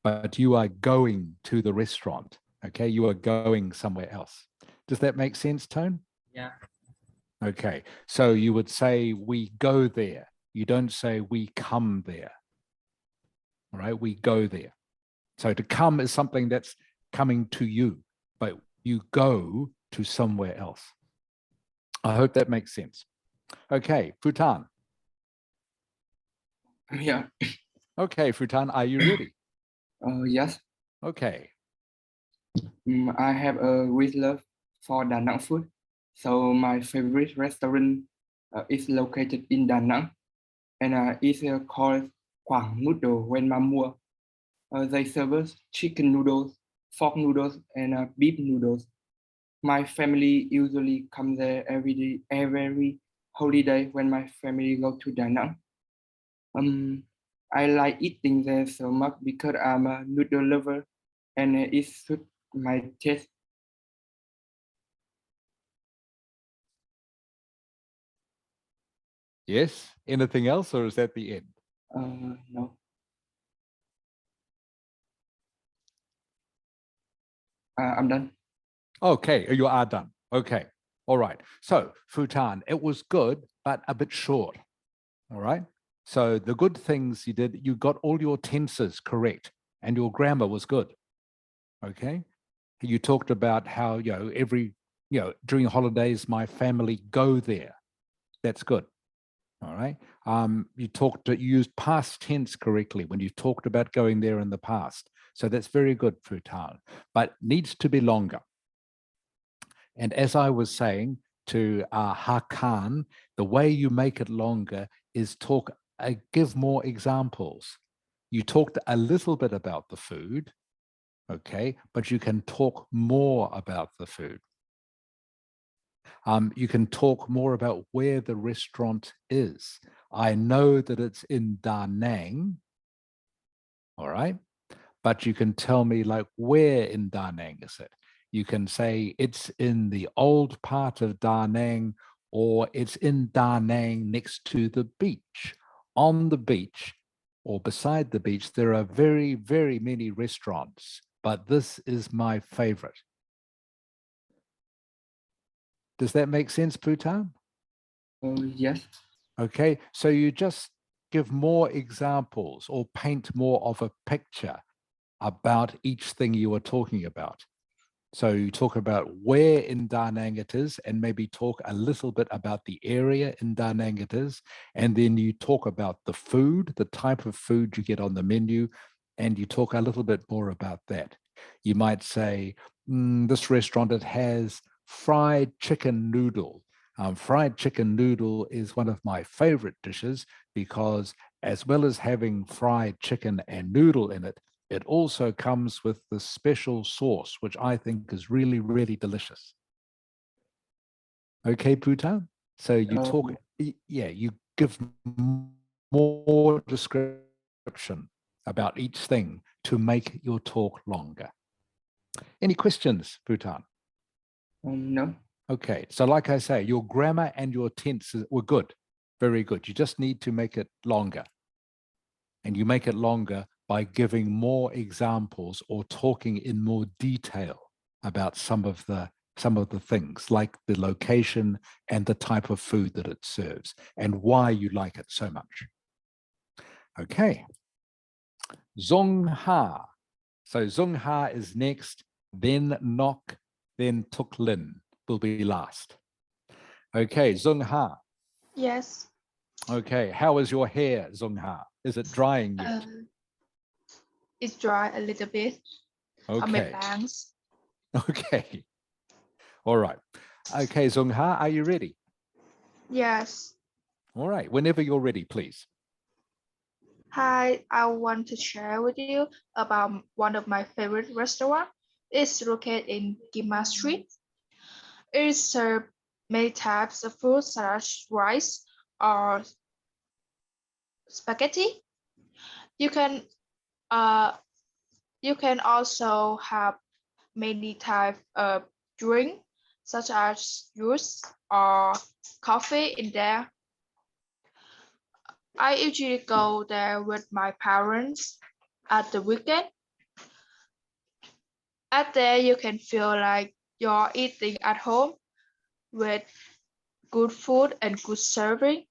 But you are going to the restaurant. Okay. You are going somewhere else. Does that make sense, Tone? yeah. Okay. So you would say we go there. You don't say we come there. All right. We go there. So to come is something that's coming to you, but you go to somewhere else. I hope that makes sense. Okay, Futan. Yeah. Okay, Futan, are you ready? Yes. Okay. I have a great love for Da Nang food. So my favorite restaurant is located in Da Nang, and it's called Quảng Noodle when Mamua. They serve chicken noodles, pork noodles, and beef noodles. My family usually come there every holiday when my family go to Da Nang. I like eating there so much because I'm a noodle lover, and it suits my taste. Yes. Anything else, or is that the end? No. I'm done. Okay, you are done. Okay. All right. So, Futan, it was good, but a bit short. All right. So the good things you did, you got all your tenses correct. and your grammar was good. Okay. You talked about how, during holidays, my family go there. That's good. All right. You used past tense correctly when you talked about going there in the past. So that's very good, Futan, but needs to be longer. And as I was saying to Hakan, the way you make it longer is give more examples. You talked a little bit about the food, okay, but you can talk more about the food. You can talk more about where the restaurant is. I know that it's in Da Nang, all right, but you can tell me like where in Da Nang is it? You can say it's in the old part of Da Nang, or it's in Da Nang next to the beach. On the beach or beside the beach, there are very, very many restaurants, but this is my favorite. Does that make sense, Putan? Oh, yes. Okay, so you just give more examples or paint more of a picture about each thing you are talking about. So you talk about where in Da Nang it is, and maybe talk a little bit about the area in Da Nang it is. And then you talk about the food, the type of food you get on the menu, and you talk a little bit more about that. You might say, this restaurant, it has fried chicken noodle. Fried chicken noodle is one of my favorite dishes because as well as having fried chicken and noodle in it, it also comes with the special sauce, which I think is really, really delicious. Okay, Puta? So you talk, you give more description about each thing to make your talk longer. Any questions, Putan? No. Okay, so like I say, your grammar and your tenses were good, very good. You just need to make it longer. And you make it longer by giving more examples or talking in more detail about some of the things, like the location and the type of food that it serves and why you like it so much. Okay. Zong Ha. So Zong Ha is next, then Nok, then Tuk Lin will be last. Okay, Zong Ha. Yes. Okay, how is your hair, Zong Ha? Is it drying yet? It's dry a little bit on my Okay. bangs. Okay. All right. Okay, Zong Ha, are you ready? Yes. All right. Whenever you're ready, please. Hi, I want to share with you about one of my favorite restaurants. It's located in Gima Street. It serves many types of food such as rice or spaghetti. You can uh you can also have many types of drink such as juice or coffee in there. I usually go there with my parents at the weekend. At there, you can feel like you're eating at home with good food and good serving.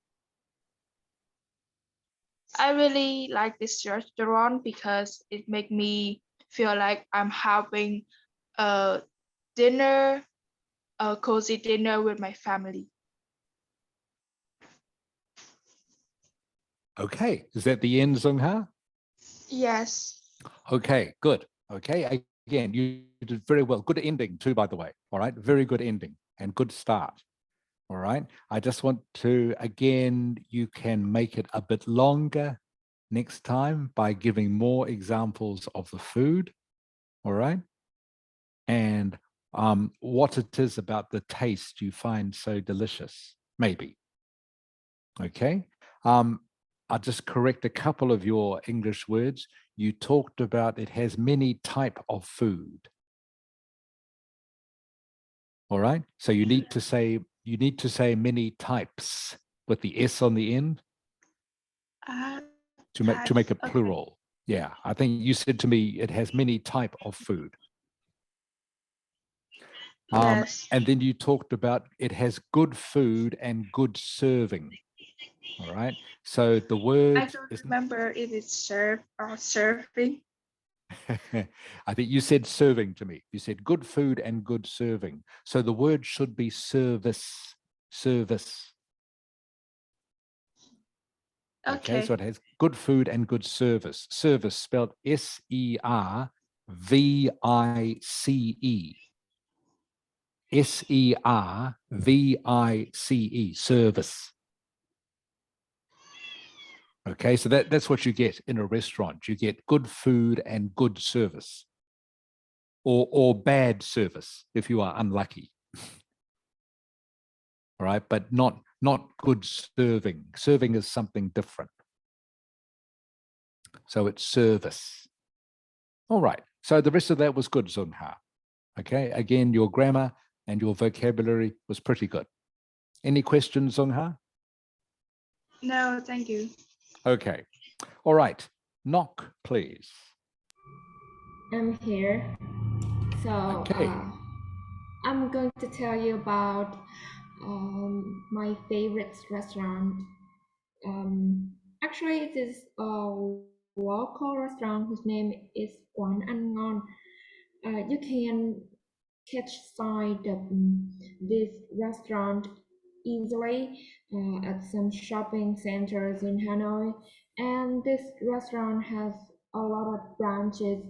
I really like this restaurant because it makes me feel like I'm having a dinner, a cozy dinner with my family. Okay. Is that the end, Zong Ha? Yes. Okay, good. Okay. Again, you did very well. Good ending too, by the way. All right. Very good ending and good start. All right. I just want to, again, you can make it a bit longer next time by giving more examples of the food. All right. And what it is about the taste you find so delicious, maybe. Okay. I'll just correct a couple of your English words. You talked about it has many type of food. All right. So you need to say many types with the S on the end to make it plural. Yeah. I think you said to me it has many type of food. Yes. And then you talked about it has good food and good serving. All right. So the word I don't remember if it's served or serving. I think you said serving to me. You said good food and good serving. So the word should be service, service. Okay, so it has good food and good service. Service spelled S-E-R-V-I-C-E. S-E-R-V-I-C-E, service. Okay, so that's what you get in a restaurant. You get good food and good service, or bad service if you are unlucky. All right, but not good serving. Serving is something different. So it's service. All right, so the rest of that was good, Zungha. Okay, again, your grammar and your vocabulary was pretty good. Any questions, Zungha? No, thank you. Okay, all right, knock, please. I'm here. So Okay. I'm going to tell you about my favorite restaurant. Actually, it is a local restaurant whose name is Quán Ăn Ngon. You can catch sight of this restaurant easily at some shopping centers in Hanoi, and this restaurant has a lot of branches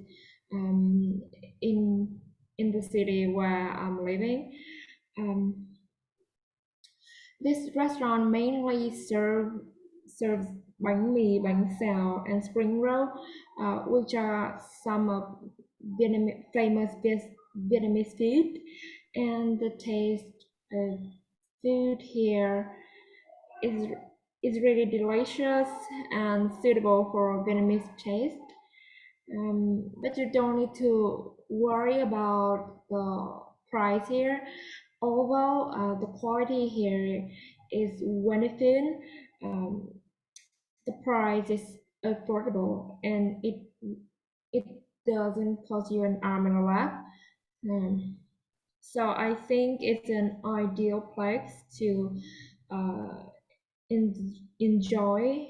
um, in the city where I'm living. This restaurant mainly serves bánh mì, bánh xèo, and spring roll, which are some of famous Vietnamese food. And the taste of food here is really delicious and suitable for Vietnamese taste. But you don't need to worry about the price here. Although the quality here is wonderful, the price is affordable and it doesn't cost you an arm and a leg. So I think it's an ideal place to uh, enjoy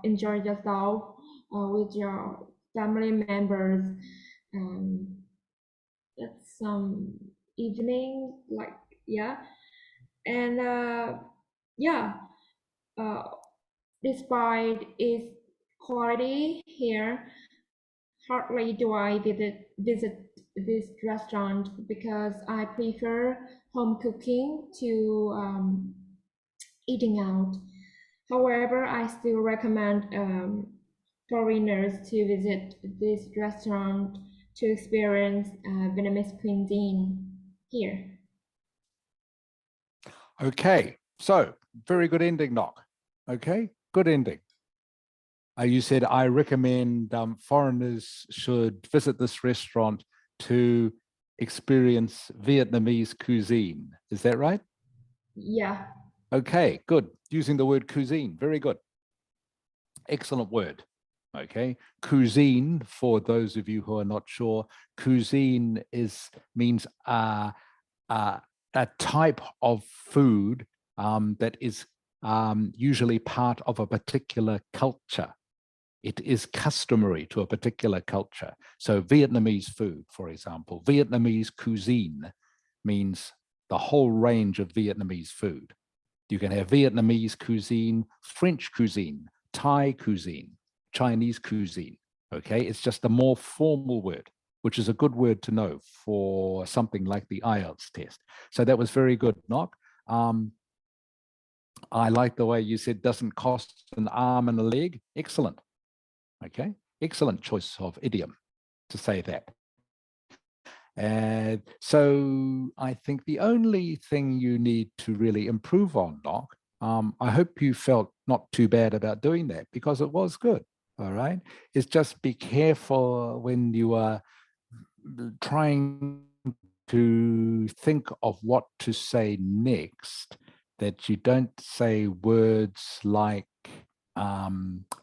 enjoy yourself with your family members. It's some evening, like, yeah, and yeah. Uh, Despite its quality here, hardly do I visit this restaurant because I prefer home cooking to eating out. However, I still recommend foreigners to visit this restaurant to experience Vietnamese cuisine here. Okay, so very good ending, Knock. Okay, good ending. You said, I recommend foreigners should visit this restaurant to experience Vietnamese cuisine. Is that right? Yeah. Okay, good. Using the word cuisine, very good. Excellent word. Okay, cuisine, for those of you who are not sure, cuisine means a type of food that is usually part of a particular culture. It is customary to a particular culture. So Vietnamese food, for example, Vietnamese cuisine means the whole range of Vietnamese food. You can have Vietnamese cuisine, French cuisine, Thai cuisine, Chinese cuisine. Okay, it's just a more formal word, which is a good word to know for something like the Ielts test. So that was very good, Knock. I like the way you said doesn't cost an arm and a leg. Excellent. Okay, excellent choice of idiom to say that. And so I think the only thing you need to really improve on, Doc, I hope you felt not too bad about doing that because it was good. All right, is just be careful when you are trying to think of what to say next, that you don't say words like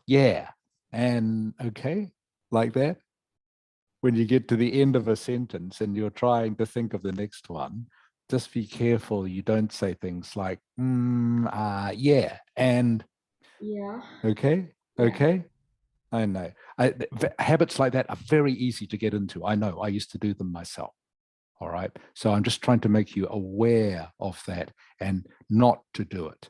yeah and okay, like that. When you get to the end of a sentence and you're trying to think of the next one, just be careful you don't say things like yeah and Yeah. okay. Yeah. Okay, I know. Habits like that are very easy to get into. I know. I used to do them myself. All right. So I'm just trying to make you aware of that and not to do it.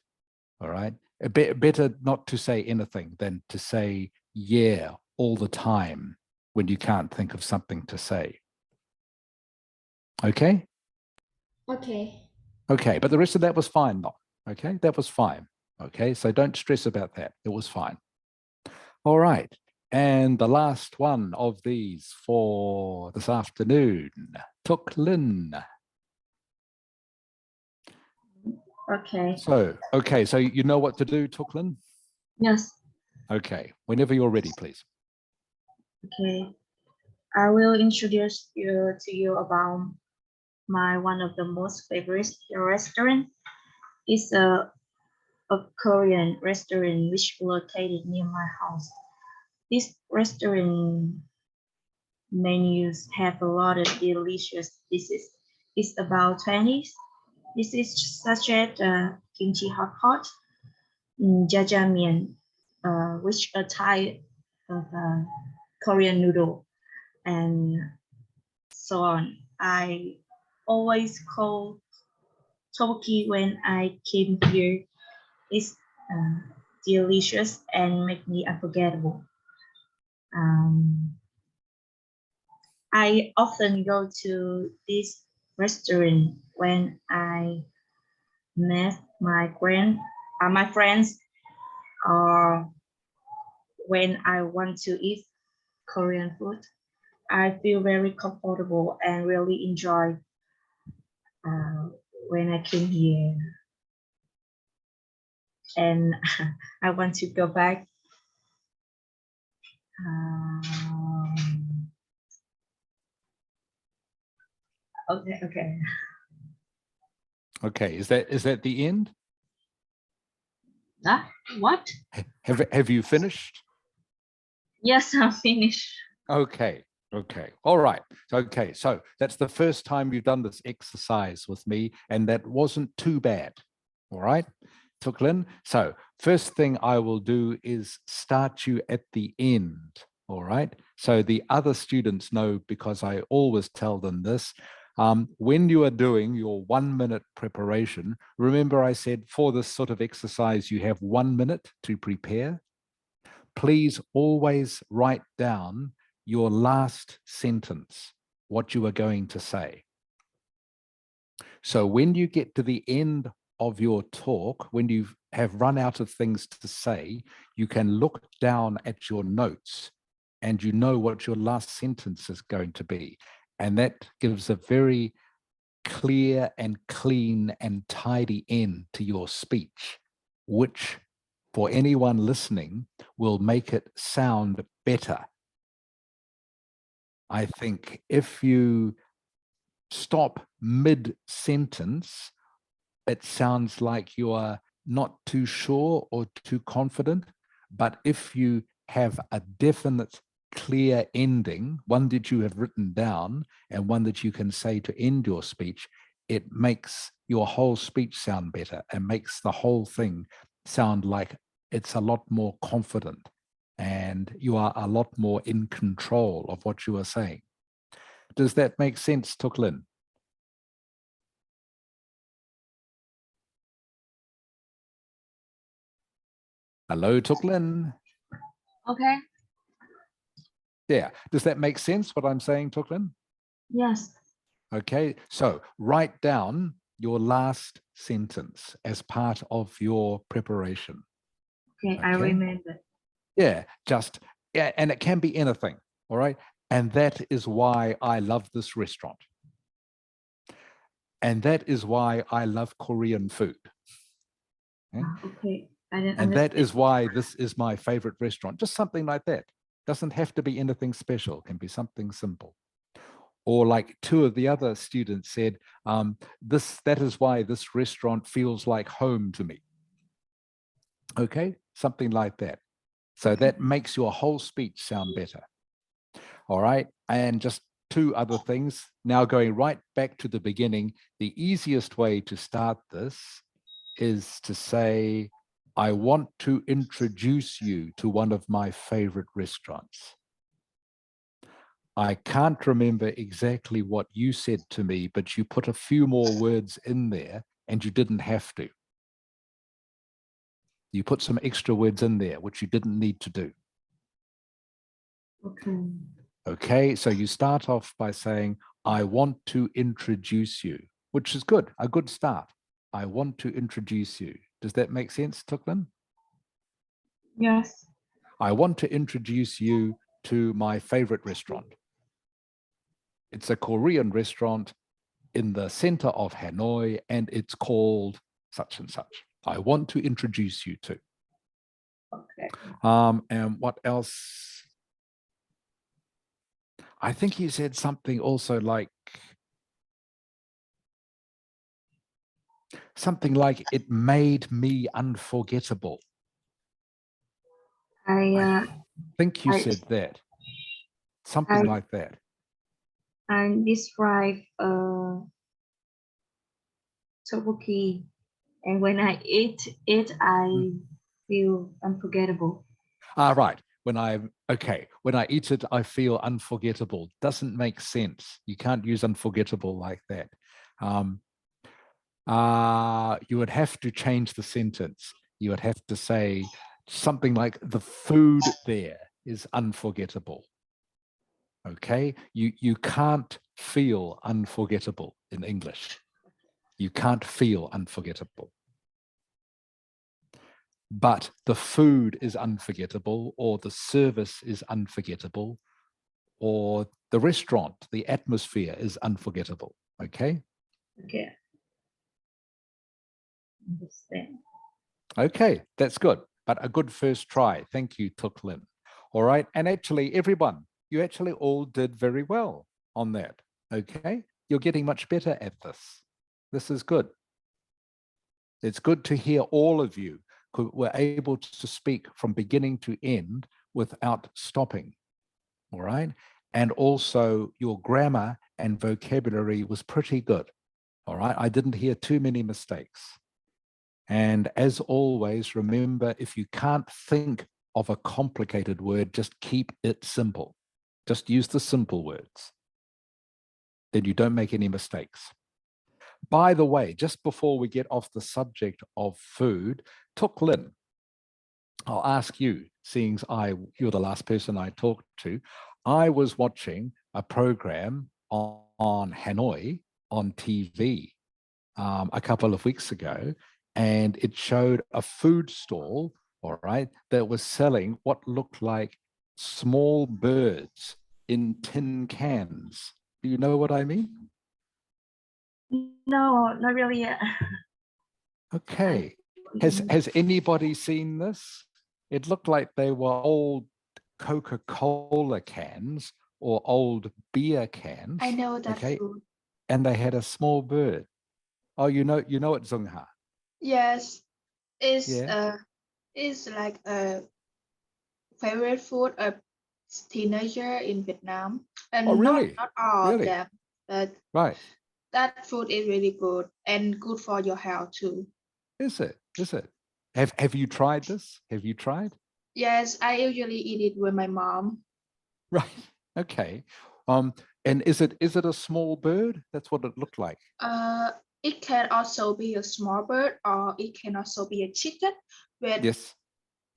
All right. Better not to say anything than to say yeah all the time when you can't think of something to say. Okay. Okay. Okay. But the rest of that was fine, though. Okay. That was fine. Okay. So don't stress about that. It was fine. All right. And the last one of these for this afternoon, Tuk Lin. Okay. So you know what to do, Tuk Lin? Yes. Okay. Whenever you're ready, please. Okay. I will introduce you to you about my one of the most favorite restaurant. It's a Korean restaurant which located near my house. This restaurant menus have a lot of delicious dishes. It's about 20 dishes such as kimchi hot pot, jajangmyeon, which a type of Korean noodle, and so on. I always call Toki when I came here. It's delicious and make me unforgettable. I often go to this restaurant when I met my friends, or when I want to eat Korean food. I feel very comfortable and really enjoy uh, when I came here, and I want to go back. Um, okay. Okay. Is that the end? What? Have you finished? Yes, I'm finished. Okay. Okay. All right. Okay. So that's the first time you've done this exercise with me, and that wasn't too bad. All right, Tuk Lin. So first thing I will do is start you at the end. All right. So the other students know, because I always tell them this. When you are doing your 1 minute preparation, remember I said for this sort of exercise, you have 1 minute to prepare. Please always write down your last sentence, what you are going to say. So when you get to the end of your talk, when you have run out of things to say, you can look down at your notes and you know what your last sentence is going to be. And that gives a very clear and clean and tidy end to your speech, which for anyone listening will make it sound better. I think if you stop mid-sentence, it sounds like you are not too sure or too confident. But if you have a definite, clear ending, one that you have written down and one that you can say to end your speech, it makes your whole speech sound better and makes the whole thing sound like it's a lot more confident and you are a lot more in control of what you are saying. Does that make sense, Tuk Lin? Hello, Tuk Lin. Okay. Yeah. Does that make sense, what I'm saying, Tuk Lin? Yes. Okay. So write down your last sentence as part of your preparation. Okay, I remember. Yeah, and it can be anything. All right. And that is why I love this restaurant. And that is why I love Korean food. Okay. Okay. I didn't And understand. that is why this is my favorite restaurant. Just something like that. Doesn't have to be anything special. It can be something simple. Or like two of the other students said, that is why this restaurant feels like home to me. Okay, something like that. So that makes your whole speech sound better. All right, and just two other things. Now going right back to the beginning, the easiest way to start this is to say, I want to introduce you to one of my favorite restaurants. I can't remember exactly what you said to me, but you put a few more words in there and you didn't have to. You put some extra words in there, which you didn't need to do. Okay. Okay, so you start off by saying, I want to introduce you, which is good, a good start. I want to introduce you. Does that make sense, Tuklin? Yes. I want to introduce you to my favorite restaurant. It's a Korean restaurant in the center of Hanoi, and it's called such and such. I want to introduce you to. Okay. And what else? I think he said something also like, it made me unforgettable. I Think you I said that. Something like that. I describe tteokbokki, and when I eat it, I feel unforgettable. Right. When I eat it, I feel unforgettable. Doesn't make sense. You can't use unforgettable like that. You would have to change the sentence. You would have to say something like, the food there is unforgettable. Okay, you can't feel unforgettable in English. You can't feel unforgettable. But the food is unforgettable, or the service is unforgettable, or the restaurant, the atmosphere is unforgettable. Okay? Okay. Understand. Okay, that's good. But a good first try. Thank you, Tuklin. All right. And actually, everyone, you actually all did very well on that. Okay? You're getting much better at this. This is good. It's good to hear all of you who were able to speak from beginning to end without stopping. All right. And also your grammar and vocabulary was pretty good. All right. I didn't hear too many mistakes. And as always, remember, if you can't think of a complicated word, just keep it simple. Just use the simple words. Then you don't make any mistakes. By the way, just before we get off the subject of food, Tuklin, I'll ask you, seeing you're the last person I talked to. I was watching a program on Hanoi on TV a couple of weeks ago, and it showed a food stall, all right, that was selling what looked like small birds in tin cans. Do you know what I mean? No, not really yet. Okay. Has anybody seen this? It looked like they were old Coca-Cola cans or old beer cans. I know that okay? food. And they had a small bird. Oh, you know it, Zungha. Yes, Yeah. it's like a favorite food of teenager in Vietnam, and Oh, not really? all of Really? them, but Right. that food is really good and good for your health too. Is it? Is it? Have you tried this? Have you tried? Yes, I usually eat it with my mom. Right. Okay. And is it a small bird? That's what it looked like. It can also be a small bird, or it can also be a chicken with Yes.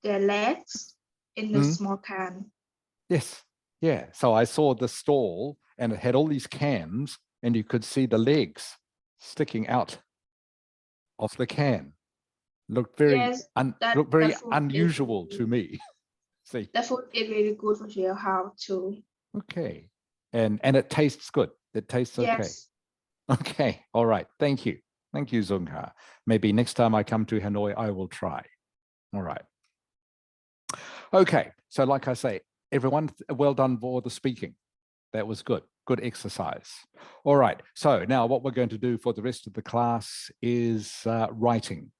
their legs in the Mm. small can. Yes. Yeah. So I saw the stall and it had all these cans and you could see the legs sticking out of the can. Looked very Yes, that looked the very food unusual to me. See. the food is really good for your health too. Okay. And it tastes good. It tastes okay. Yes. Okay. All right. Thank you. Thank you, Zungha. Maybe next time I come to Hanoi, I will try. All right. Okay. So like I say, everyone, well done for the speaking. That was good. Good exercise. All right. So now what we're going to do for the rest of the class is writing.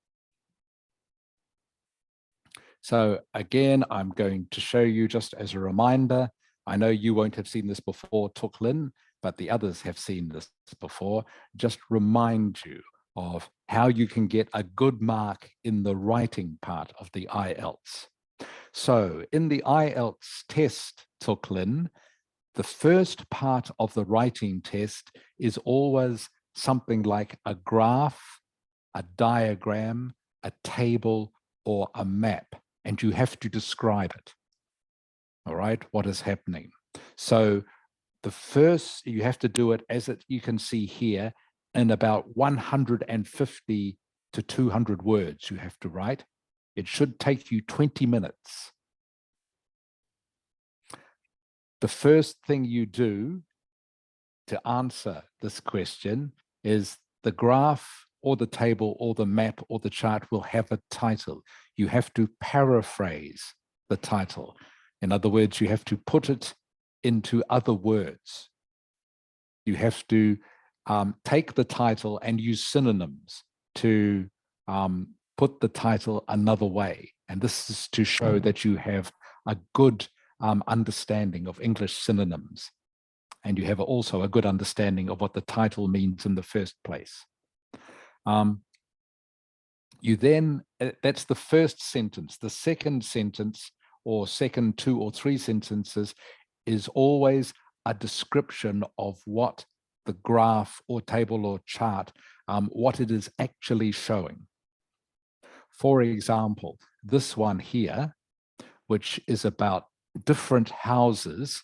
So again, I'm going to show you just as a reminder. I know you won't have seen this before, Tuklin, but the others have seen this before. Just remind you of how you can get a good mark in the writing part of the Ielts. So in the Ielts test, Tuklin, the first part of the writing test is always something like a graph, a diagram, a table, or a map, and you have to describe it. All right, what is happening? So the first, you have to do it as you can see here, in about 150 to 200 words you have to write. It should take you 20 minutes. The first thing you do to answer this question is the graph or the table or the map or the chart will have a title. You have to paraphrase the title. In other words, you have to put it into other words. You have to take the title and use synonyms to put the title another way. And this is to show that you have a good understanding of English synonyms. And you have also a good understanding of what the title means in the first place. You then, that's the first sentence. The second sentence, or second 2 or 3 sentences, is always a description of what the graph or table or chart, what it is actually showing. For example, this one here, which is about different houses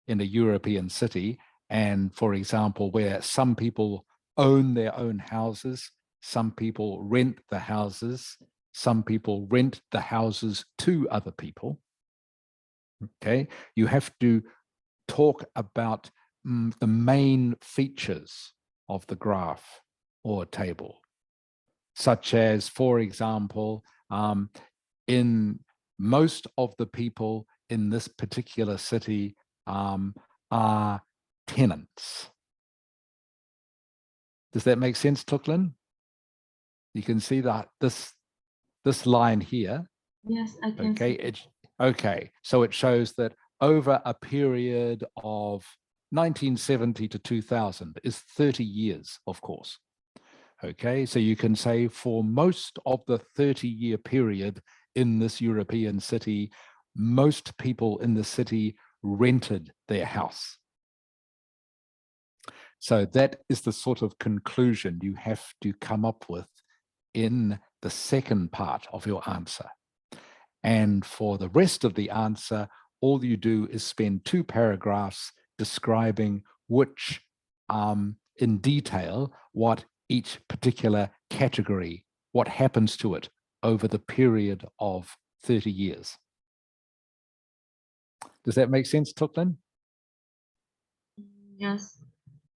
in a European city, and for example, where some people own their own houses, some people rent the houses, some people rent the houses to other people. Okay, you have to talk about the main features of the graph or table, such as, for example, in most of the people in this particular city are tenants. Does that make sense, Tuklin? You can see that this line here. Yes, I can see. Okay, so it shows that over a period of 1970 to 2000 is 30 years, of course. Okay, so you can say for most of the 30-year period in this European city, most people in the city rented their house. So that is the sort of conclusion you have to come up with in the second part of your answer. And for the rest of the answer, all you do is spend 2 paragraphs describing which, in detail, what each particular category, what happens to it over the period of 30 years. Does that make sense, Tuklin? Yes.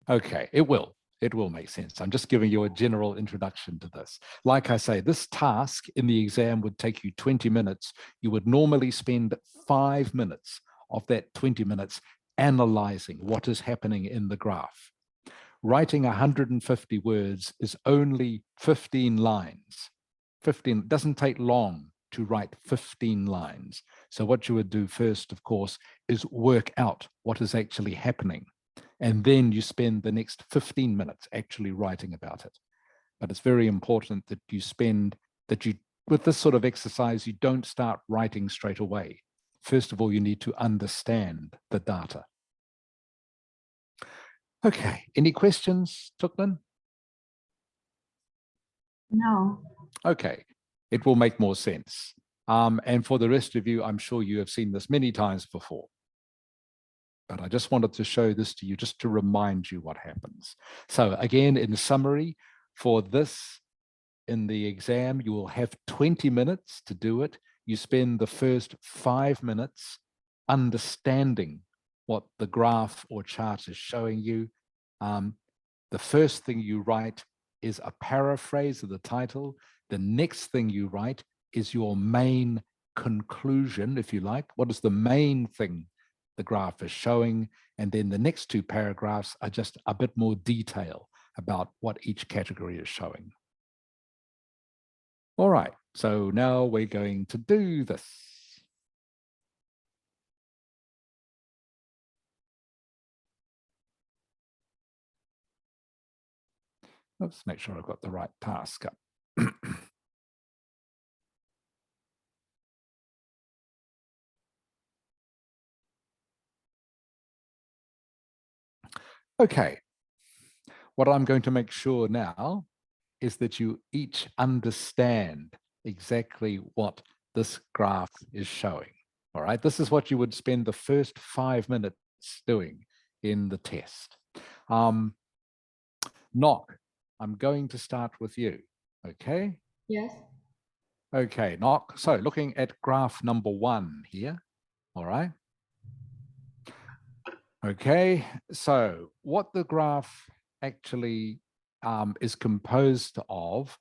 Okay, it will. It will make sense. I'm just giving you a general introduction to this. Like I say, this task in the exam would take you 20 minutes. You would normally spend 5 minutes of that 20 minutes analyzing what is happening in the graph. Writing 150 words is only 15 lines. 15, it doesn't take long to write 15 lines. So what you would do first, of course, is work out what is actually happening. And then you spend the next 15 minutes actually writing about it. But it's very important that you with this sort of exercise, you don't start writing straight away. First of all, you need to understand the data. Okay, any questions, Tuklin? No. Okay, it will make more sense. And for the rest of you, I'm sure you have seen this many times before. But I just wanted to show this to you just to remind you what happens. So again, in summary, for this in the exam, you will have 20 minutes to do it. You spend the first 5 minutes understanding what the graph or chart is showing you. The first thing you write is a paraphrase of the title. The next thing you write is your main conclusion, if you like. What is the main thing the graph is showing? And then the next 2 paragraphs are just a bit more detail about what each category is showing. All right, so now we're going to do this. Let's make sure I've got the right task up. Okay, what I'm going to make sure now is that you each understand exactly what this graph is showing. All right, this is what you would spend the first 5 minutes doing in the test. Knock, I'm going to start with you, okay? Yes. Okay, Knock, so looking at graph number 1 here, all right? Okay, so what the graph actually is composed of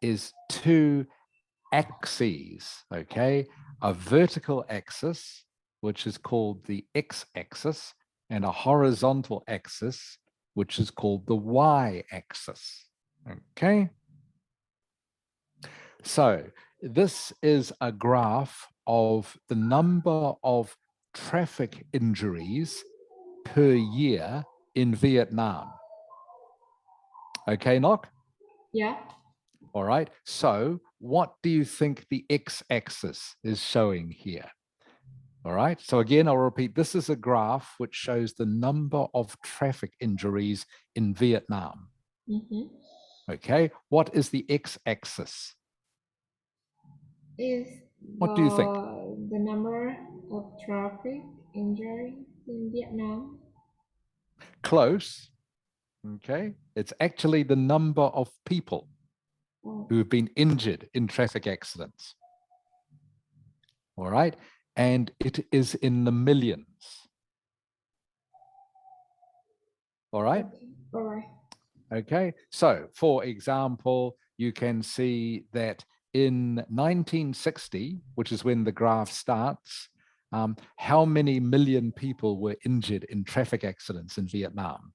is 2 axes, okay? A vertical axis, which is called the x-axis, and a horizontal axis, which is called the y-axis, okay? So this is a graph of the number of traffic injuries per year in Vietnam. Okay, Knock? Yeah. All right. So what do you think the x-axis is showing here? All right. So again, I'll repeat, this is a graph which shows the number of traffic injuries in Vietnam. Mm-hmm. Okay. What is the x-axis? Is What do you think? the number of traffic injuries in Vietnam? Close. Okay. It's actually the number of people Oh, who have been injured in traffic accidents. All right. And it is in the millions. All right. okay. All right. Okay. So, for example, you can see that in 1960, which is when the graph starts, how many million people were injured in traffic accidents in Vietnam?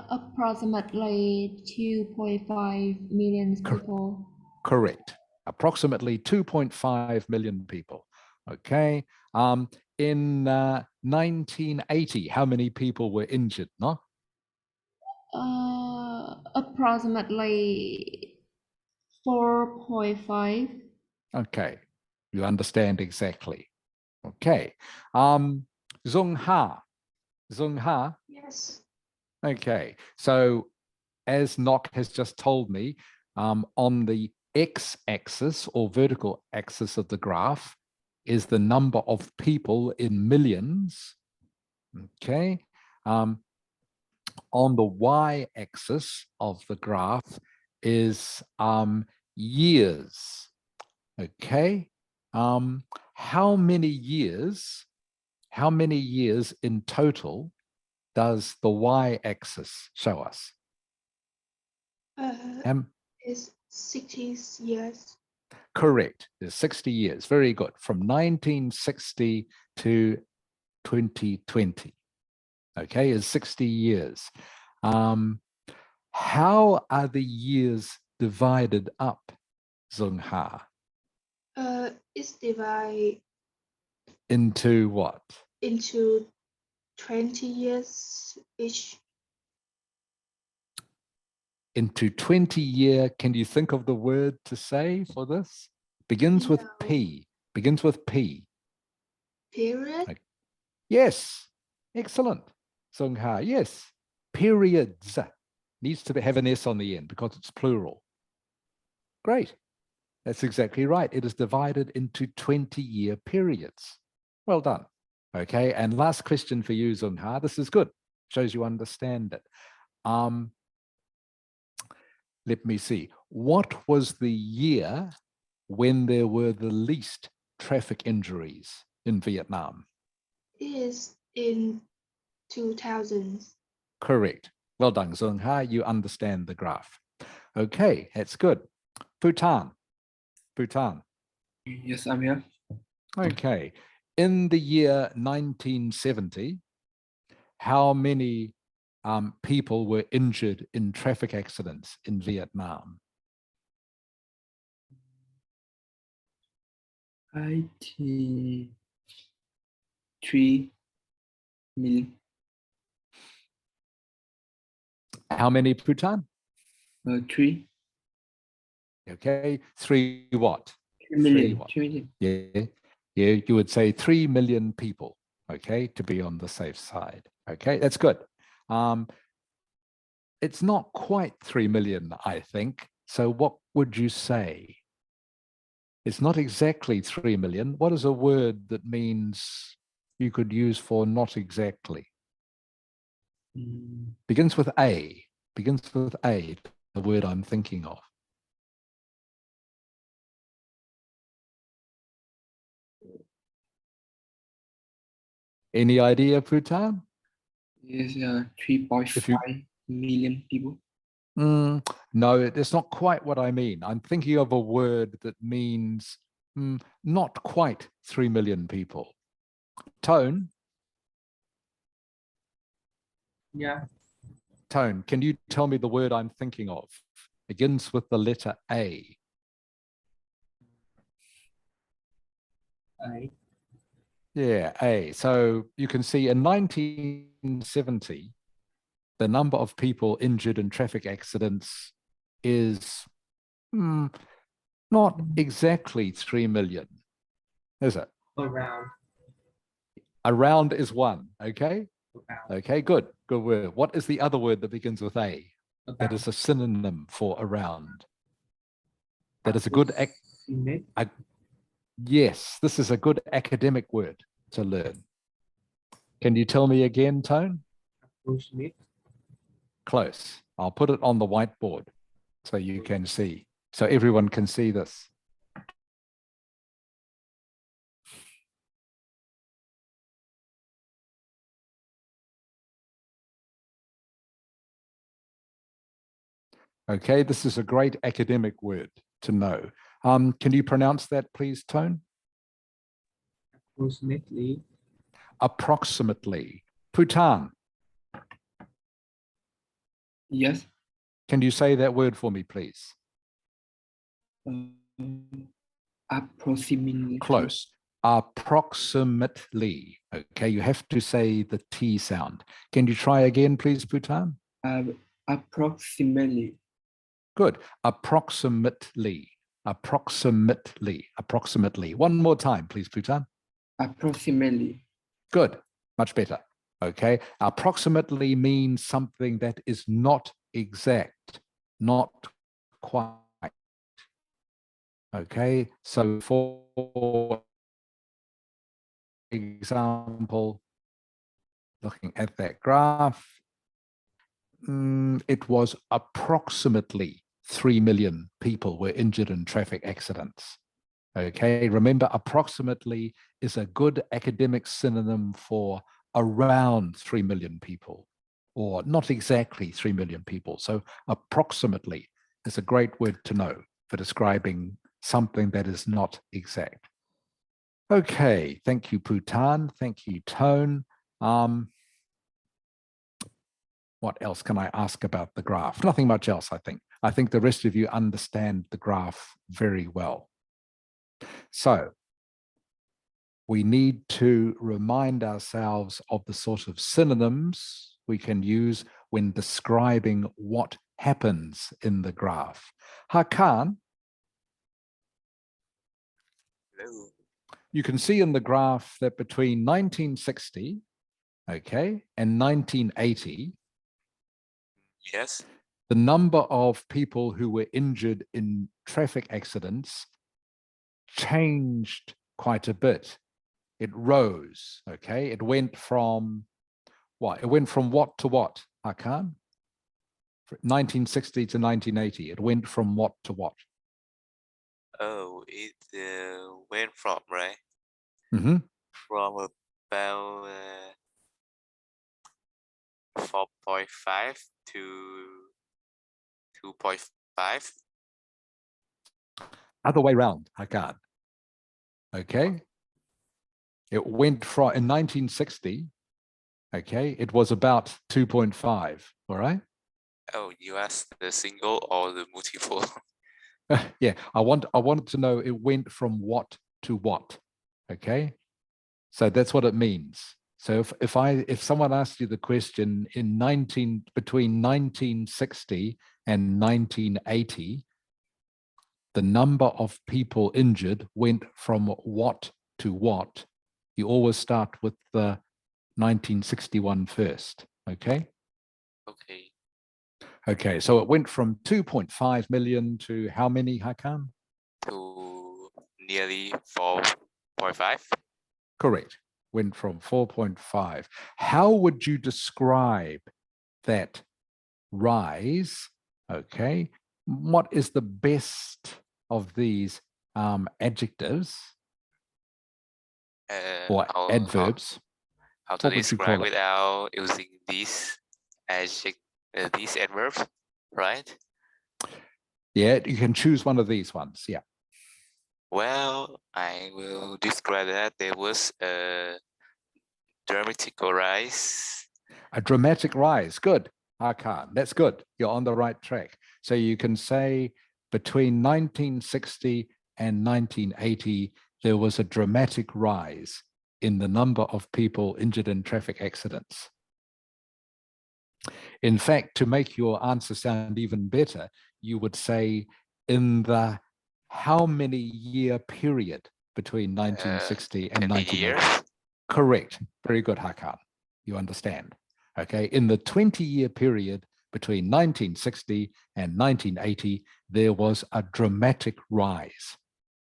Approximately 2.5 million people. Correct. Approximately 2.5 million people. Okay. In 1980, how many people were injured? No? Approximately 4.5. Okay. You understand exactly. Okay. Zung Ha. Zung Ha. Yes. Okay. So as Nok has just told me, on the x-axis or vertical axis of the graph is the number of people in millions. Okay. On the y-axis of the graph is years. Okay. How many years in total does the y-axis show us? It's 60 years. Correct. There's 60 years. Very good. From 1960 to 2020. Okay, is 60 years. How are the years divided up, Zung Ha? It's divided Into what? into 20 years each. Into 20-year. Can you think of the word to say for this? Begins with No. P. Begins with P. Period. Okay. Yes. Excellent. Zung Ha. Yes. Periods. Needs to have an S on the end because it's plural. Great. That's exactly right. It is divided into 20-year periods. Well done. Okay. And last question for you, Zung Ha. This is good. Shows you understand it. Let me see. What was the year when there were the least traffic injuries in Vietnam? It is in 2000s. Correct. Well done, Zung Ha. You understand the graph. Okay, that's good. Bhutan. Bhutan. Yes, I'm here. Okay. In the year 1970, how many people were injured in traffic accidents in Vietnam? 83 million. How many, Bhutan? 3 Okay, 3 what? 3 million. Three what? 3 million. Yeah, yeah, you would say 3 million people, okay, to be on the safe side. Okay, that's good. It's not quite 3 million, I think. So what would you say? It's not exactly 3 million. What is a word that means you could use for not exactly? Begins with A. Begins with A, the word I'm thinking of. Any idea, Bhutan? Is 3.5 million people. No, that's not quite what I mean. I'm thinking of a word that means not quite 3 million people. Tone, Yeah. Tone, can you tell me the word I'm thinking of? Begins with the letter A. A. Yeah, A. So you can see in 1970, the number of people injured in traffic accidents is not exactly 3 million, is it? Around. Around is one, okay? About. Okay, good, good word. What is the other word that begins with A? That About. is a synonym for around. That is a good, yes, this is a good academic word to learn. Can you tell me again, Tone? Approximate. Close. I'll put it on the whiteboard so you can see, so everyone can see this. Okay, this is a great academic word to know. Can you pronounce that, please, Tone? Approximately. Approximately. Bhutan, Yes. can you say that word for me, please? Approximately. Close. Approximately. Okay, you have to say the T sound. Can you try again, please, Bhutan? Approximately. Good. Approximately. Approximately. Approximately. One more time, please, Bhutan. Approximately. Good. Much better. Okay. Approximately means something that is not exact, not quite. Okay. So for example, looking at that graph, it was approximately 3 million people were injured in traffic accidents. Okay, remember, approximately is a good academic synonym for around 3 million people, or not exactly 3 million people. So approximately is a great word to know for describing something that is not exact. Okay, thank you, Bhutan. Thank you, Tone. What else can I ask about the graph? Nothing much else, I think. I think the rest of you understand the graph very well. So we need to remind ourselves of the sort of synonyms we can use when describing what happens in the graph. Hakan, Hello. you can see in the graph that between 1960, okay, and 1980, Yes. the number of people who were injured in traffic accidents changed quite a bit. It rose, okay? It went from what? It went from what to what, Hakan? 1960 to 1980. It went from what to what? Oh, it went from, right? Mm-hmm. From about 4.5 to 2.5. Other way around, Hakan. Okay. It went from, in 1960, okay, it was about 2.5, all right? Oh, you asked the single or the multiple? Yeah, I wanted to know it went from what to what, okay? So that's what it means. So if someone asked you the question between 1960 and 1980, the number of people injured went from what to what, you always start with the 1961 first, okay? Okay. Okay, so it went from 2.5 million to how many, Hakan? To nearly 4.5. Correct. Went from 4.5. How would you describe that rise? Okay. What is the best of these adjectives or adverbs? How to What would you call describe it? without using these these adverbs, right? Yeah, you can choose one of these ones. Yeah. Well, I will describe that there was a dramatic rise. A dramatic rise. Good. Hakan, that's good. You're on the right track. So you can say between 1960 and 1980, there was a dramatic rise in the number of people injured in traffic accidents. In fact, to make your answer sound even better, you would say in the how many year period between 1960 and 20 years. 1980? Correct. Very good, Hakan. You understand. Okay. In the 20-year period between 1960 and 1980, there was a dramatic rise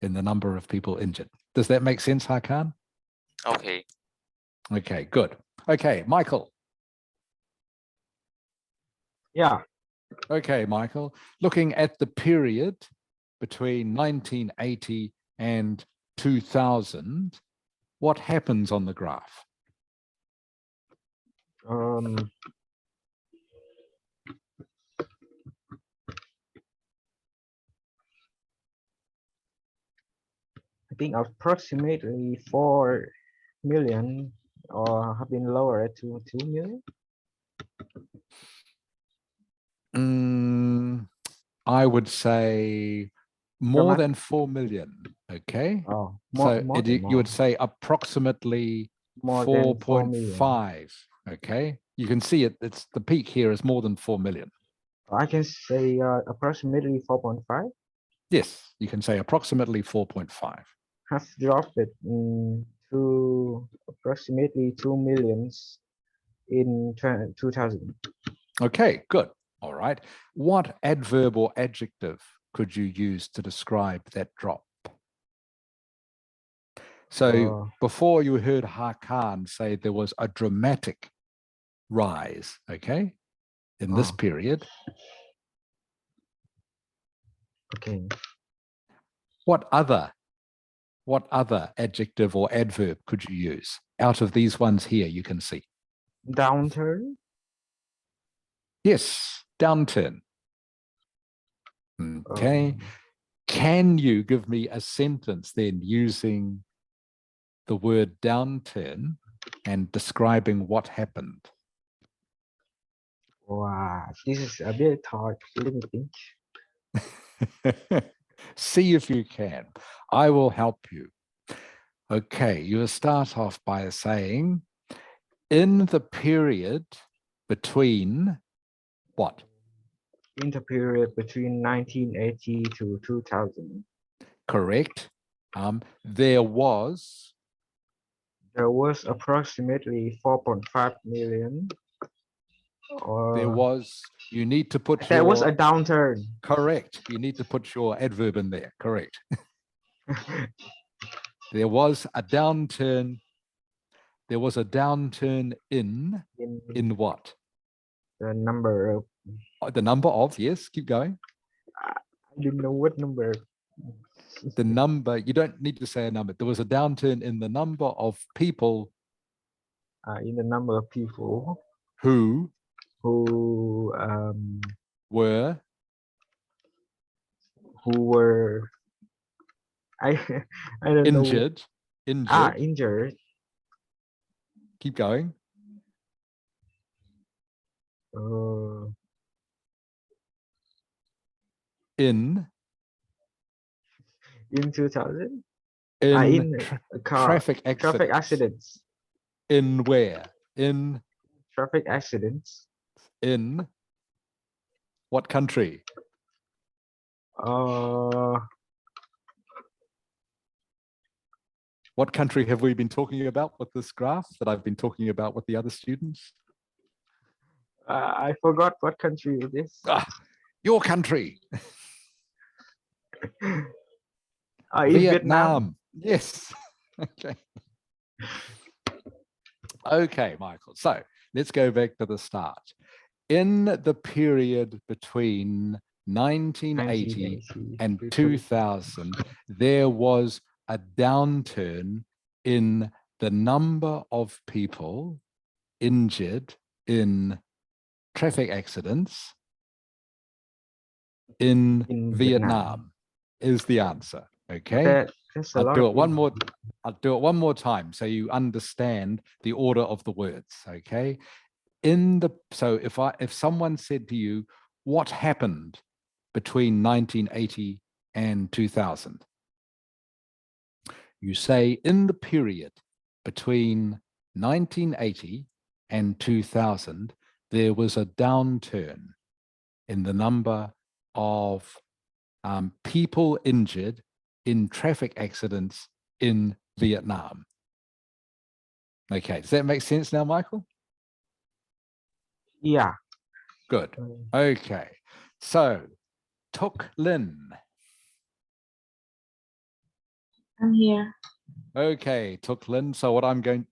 in the number of people injured. Does that make sense, Hakan? Okay. Okay, good. Okay, Michael. Yeah. Okay, Michael. Looking at the period between 1980 and 2000, what happens on the graph? I think approximately 4 million or have been lowered to 2 million. I would say more than 4 million. Okay. Oh, So more you would say approximately more than 4 million. 4.5. Okay. You can see it. It's the peak here is more than 4 million. I can say approximately 4.5 Yes, you can say approximately 4.5. has dropped it to approximately 2 millions in 2000. Okay, good. All right. What adverb or adjective could you use to describe that drop? So before you heard Hakan say there was a dramatic rise, okay, in this period. Okay. What other adjective or adverb could you use out of these ones here you can see? Downturn? Yes, downturn. Okay. Can you give me a sentence then using the word downturn and describing what happened? Wow, this is a bit hard. Let me think. See if you can. I will help you. Okay, you will start off by saying, in the period between what? In the period between 1980 to 2000. Correct. There was approximately 4.5 million. There was, you need to put there was a downturn. Correct. You need to put your adverb in there. Correct. There was a downturn. There was a downturn in what? The number of. The number of, yes, keep going. I don't know what number. The number, you don't need to say a number. There was a downturn in the number of people. In the number of people. Who were. I don't injured. know. Injured. Injured. Keep going. In 2000. In traffic accidents. Traffic accidents. In where? In Traffic accidents. what country? Uh, What country have we been talking about with this graph that I've been talking about with the other students? I forgot what country it is. Your country. It's Vietnam. Yes. Okay. Okay, Michael. So let's go back to the start. In the period between 1980 and 2000, there was a downturn in the number of people injured in traffic accidents in Vietnam is the answer. Okay. I'll do it one more time so you understand the order of the words. Okay. So if someone said to you, what happened between 1980 and 2000? You say in the period between 1980 and 2000, there was a downturn in the number of people injured in traffic accidents in Vietnam. Okay, does that make sense now, Michael? Yeah. Good. Okay, so Tuk Lin. I'm here. Okay, Tuk Lin. So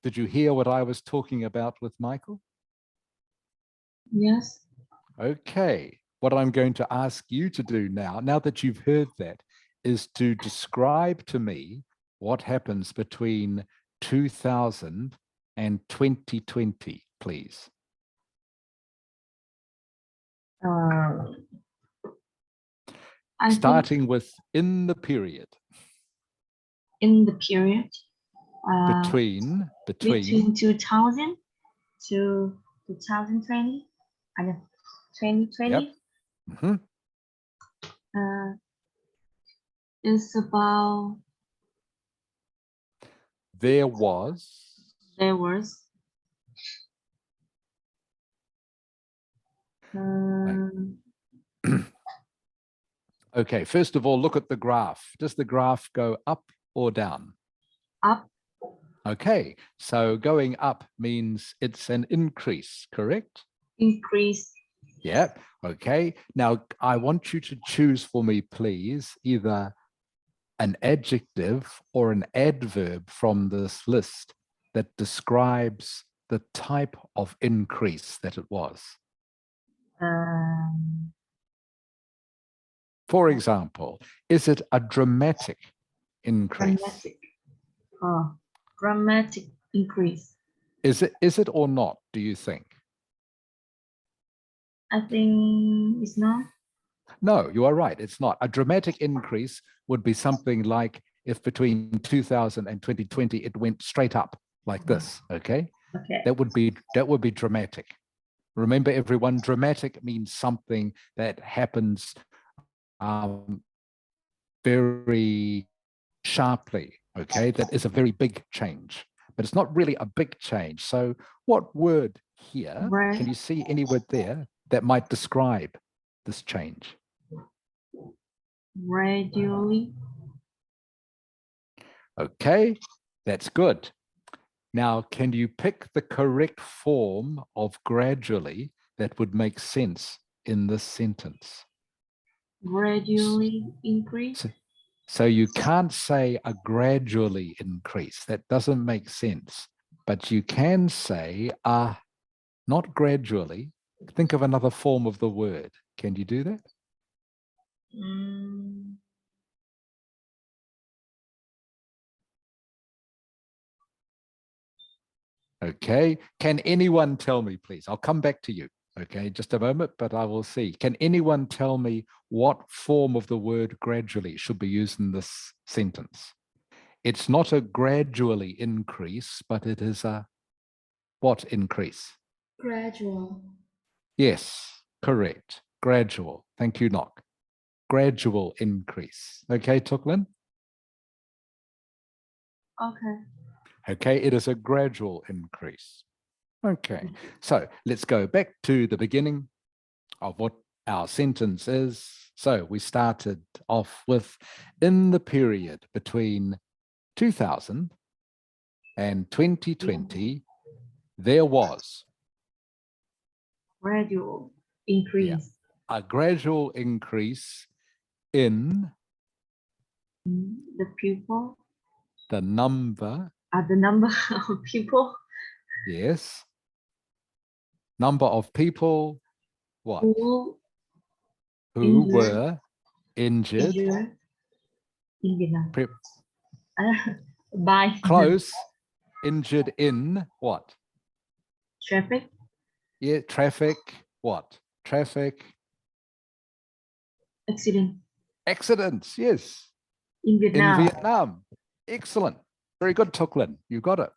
did you hear what I was talking about with Michael? Yes. Okay, what I'm going to ask you to do now that you've heard that, is to describe to me what happens between 2000 and 2020, please. Starting with in the period. In the period. Between 2000 to 2020. 2020. Yep. Mm-hmm. It's about there was okay, first of all, look at the graph. Does the graph go up or down? Up. Okay, so going up means it's an increase, correct? Increase. Yeah, okay. Now, I want you to choose for me, please, either an adjective or an adverb from this list that describes the type of increase that it was. For example, is it a dramatic increase? Dramatic increase. Is it or not, do you think? I think it's not. No, you are right. It's not. A dramatic increase would be something like if between 2000 and 2020, it went straight up like this. Okay. Okay. That would be dramatic. Remember, everyone, dramatic means something that happens very sharply. Okay. That is a very big change, but it's not really a big change. So what word here, can you see any word there that might describe this change? Gradually. Okay, that's good. Now, can you pick the correct form of gradually that would make sense in this sentence? Gradually increase. So you can't say a gradually increase. That doesn't make sense. But you can say not gradually. Think of another form of the word. Can you do that? Okay. Can anyone tell me, please? I'll come back to you. Okay, just a moment, but I will see. Can anyone tell me what form of the word gradually should be used in this sentence? It's not a gradually increase, but it is a what increase? Gradual. Yes, correct. Gradual. Thank you, Nok. Gradual increase. Okay, Tuk Lin? Okay. Okay, it is a gradual increase. Okay, so let's go back to the beginning of what our sentence is. So we started off with, in the period between 2000 and 2020, there was Gradual increase a gradual increase in in the people, the number, the number of people yes, number of people, what? who Who injured, were injured, injured in Vietnam. pre- By close, injured in what? traffic Yeah, traffic, what? Traffic accident accidents, yes, in in Vietnam. Vietnam. Excellent. Very good, Tuklin. You got it.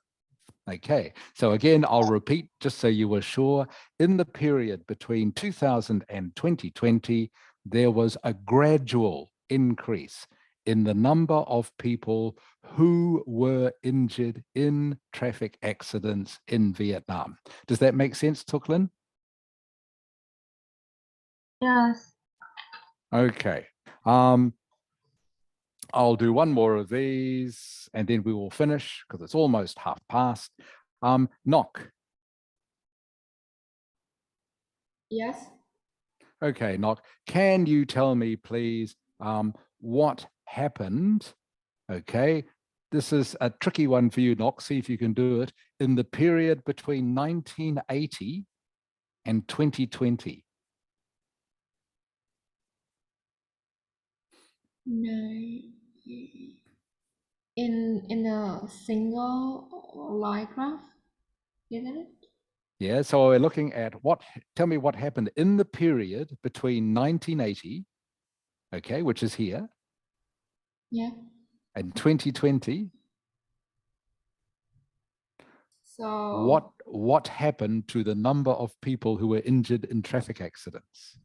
Okay, so again, I'll repeat just so you were sure. In the period between 2000 and 2020, there was a gradual increase in the number of people who were injured in traffic accidents in Vietnam. Does that make sense, Tuklin? Yes. Okay. I'll do one more of these and then we will finish because it's almost half past. Knock. Yes. Okay, Knock. Can you tell me, please, what happened? Okay, this is a tricky one for you, Knock. See if you can do it. In the period between 1980 and 2020. No. In a single line graph, isn't it? Yeah, so we're looking at tell me what happened in the period between 1980, okay, which is here, Yeah. and 2020. So What happened to the number of people who were injured in traffic accidents?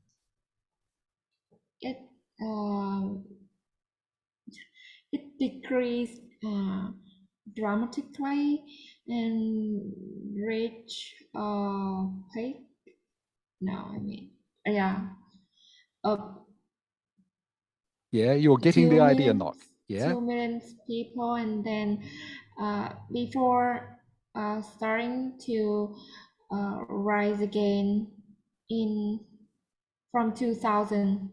it um it decreased dramatically and reach peak. No, I mean yeah, up Yeah, you're getting the idea, Knock. Yeah, 2 million people, and then before starting to rise again in from 2000.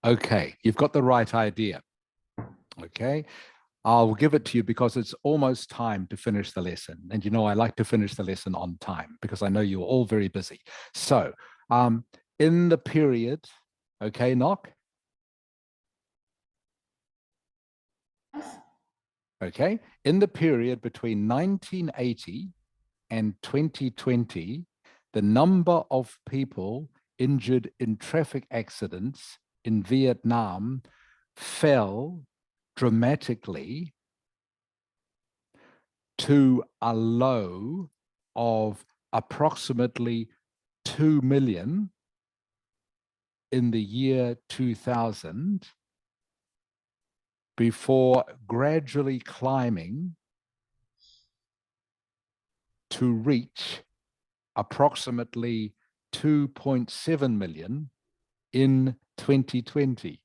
okay, you've got the right idea. Okay, I'll give it to you because it's almost time to finish the lesson. And you know, I like to finish the lesson on time because I know you're all very busy. So in the period, okay, Knock? Okay, in the period between 1980 and 2020, the number of people injured in traffic accidents in Vietnam fell dramatically to a low of approximately 2 million in the year 2000 before gradually climbing to reach approximately 2.7 million in 2020.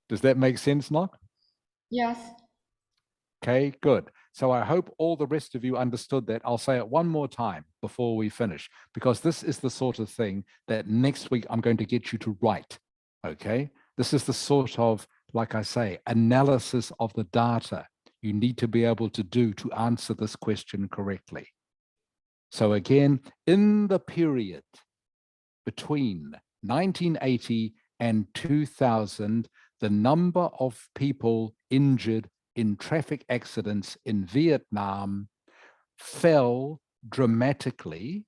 Does that make sense, Knock? Yes. Okay, good. So I hope all the rest of you understood that. I'll say it one more time before we finish, because this is the sort of thing that next week I'm going to get you to write. Okay, this is the sort of, like I say, analysis of the data you need to be able to do to answer this question correctly. So again, in the period between 1980 and 2000, the number of people injured in traffic accidents in Vietnam fell dramatically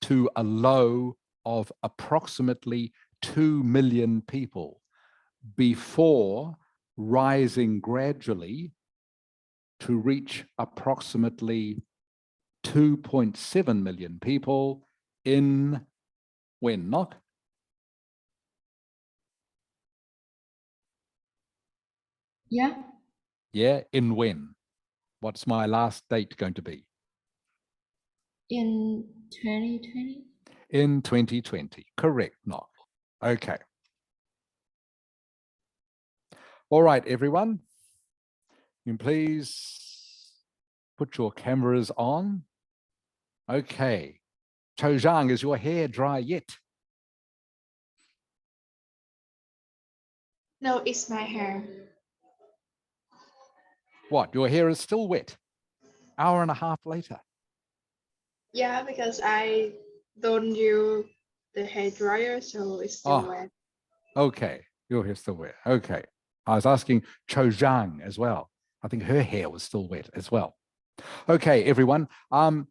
to a low of approximately 2 million people before rising gradually to reach approximately 2.7 million people in when, Knock? Yeah, Yeah, in when? What's my last date going to be? in 2020. In 2020. Correct, Knock. Okay. All right, everyone. You can please put your cameras on. Okay. Cho Zhang, is your hair dry yet? No, it's my hair. What? Your hair is still wet? Hour and a half later. Yeah, because I don't use the hair dryer, so it's still Oh. wet. Okay. Your hair's still wet. Okay. I was asking Cho Zhang as well. I think her hair was still wet as well. Okay, everyone. I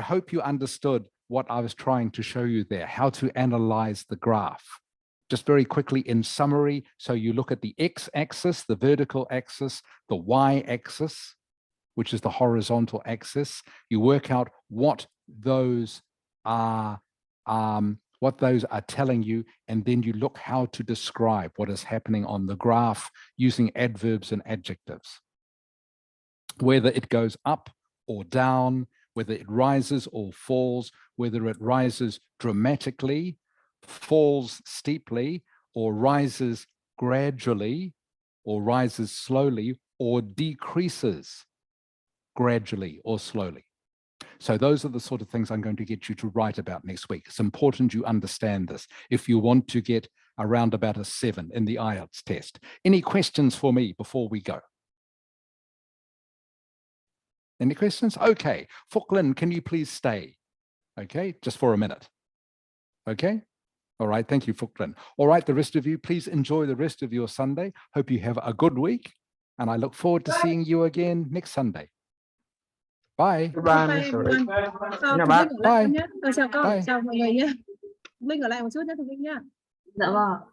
hope you understood what I was trying to show you there, how to analyze the graph. Just very quickly in summary, so you look at the x-axis, the vertical axis, the y-axis, which is the horizontal axis. You work out what those are telling you, and then you look how to describe what is happening on the graph using adverbs and adjectives. Whether it goes up or down, whether it rises or falls, whether it rises dramatically, falls steeply, or rises gradually, or rises slowly, or decreases gradually or slowly. So those are the sort of things I'm going to get you to write about next week. It's important you understand this if you want to get around about a 7 in the Ielts test. Any questions for me before we go? Any questions? Okay. Fuklin, can you please stay? Okay, just for a minute. Okay. All right. Thank you, Fuklin. All right. The rest of you, please enjoy the rest of your Sunday. Hope you have a good week. And I look forward to seeing you again next Sunday. Bye. Goodbye, Bye Mr. everyone. Chào Thu bạn. Linh ở lại Bye. nhé. Chào con, Bye. chào mọi người nhé. Linh ở lại một chút nhé Thu Linh nhá. Dạ vâng.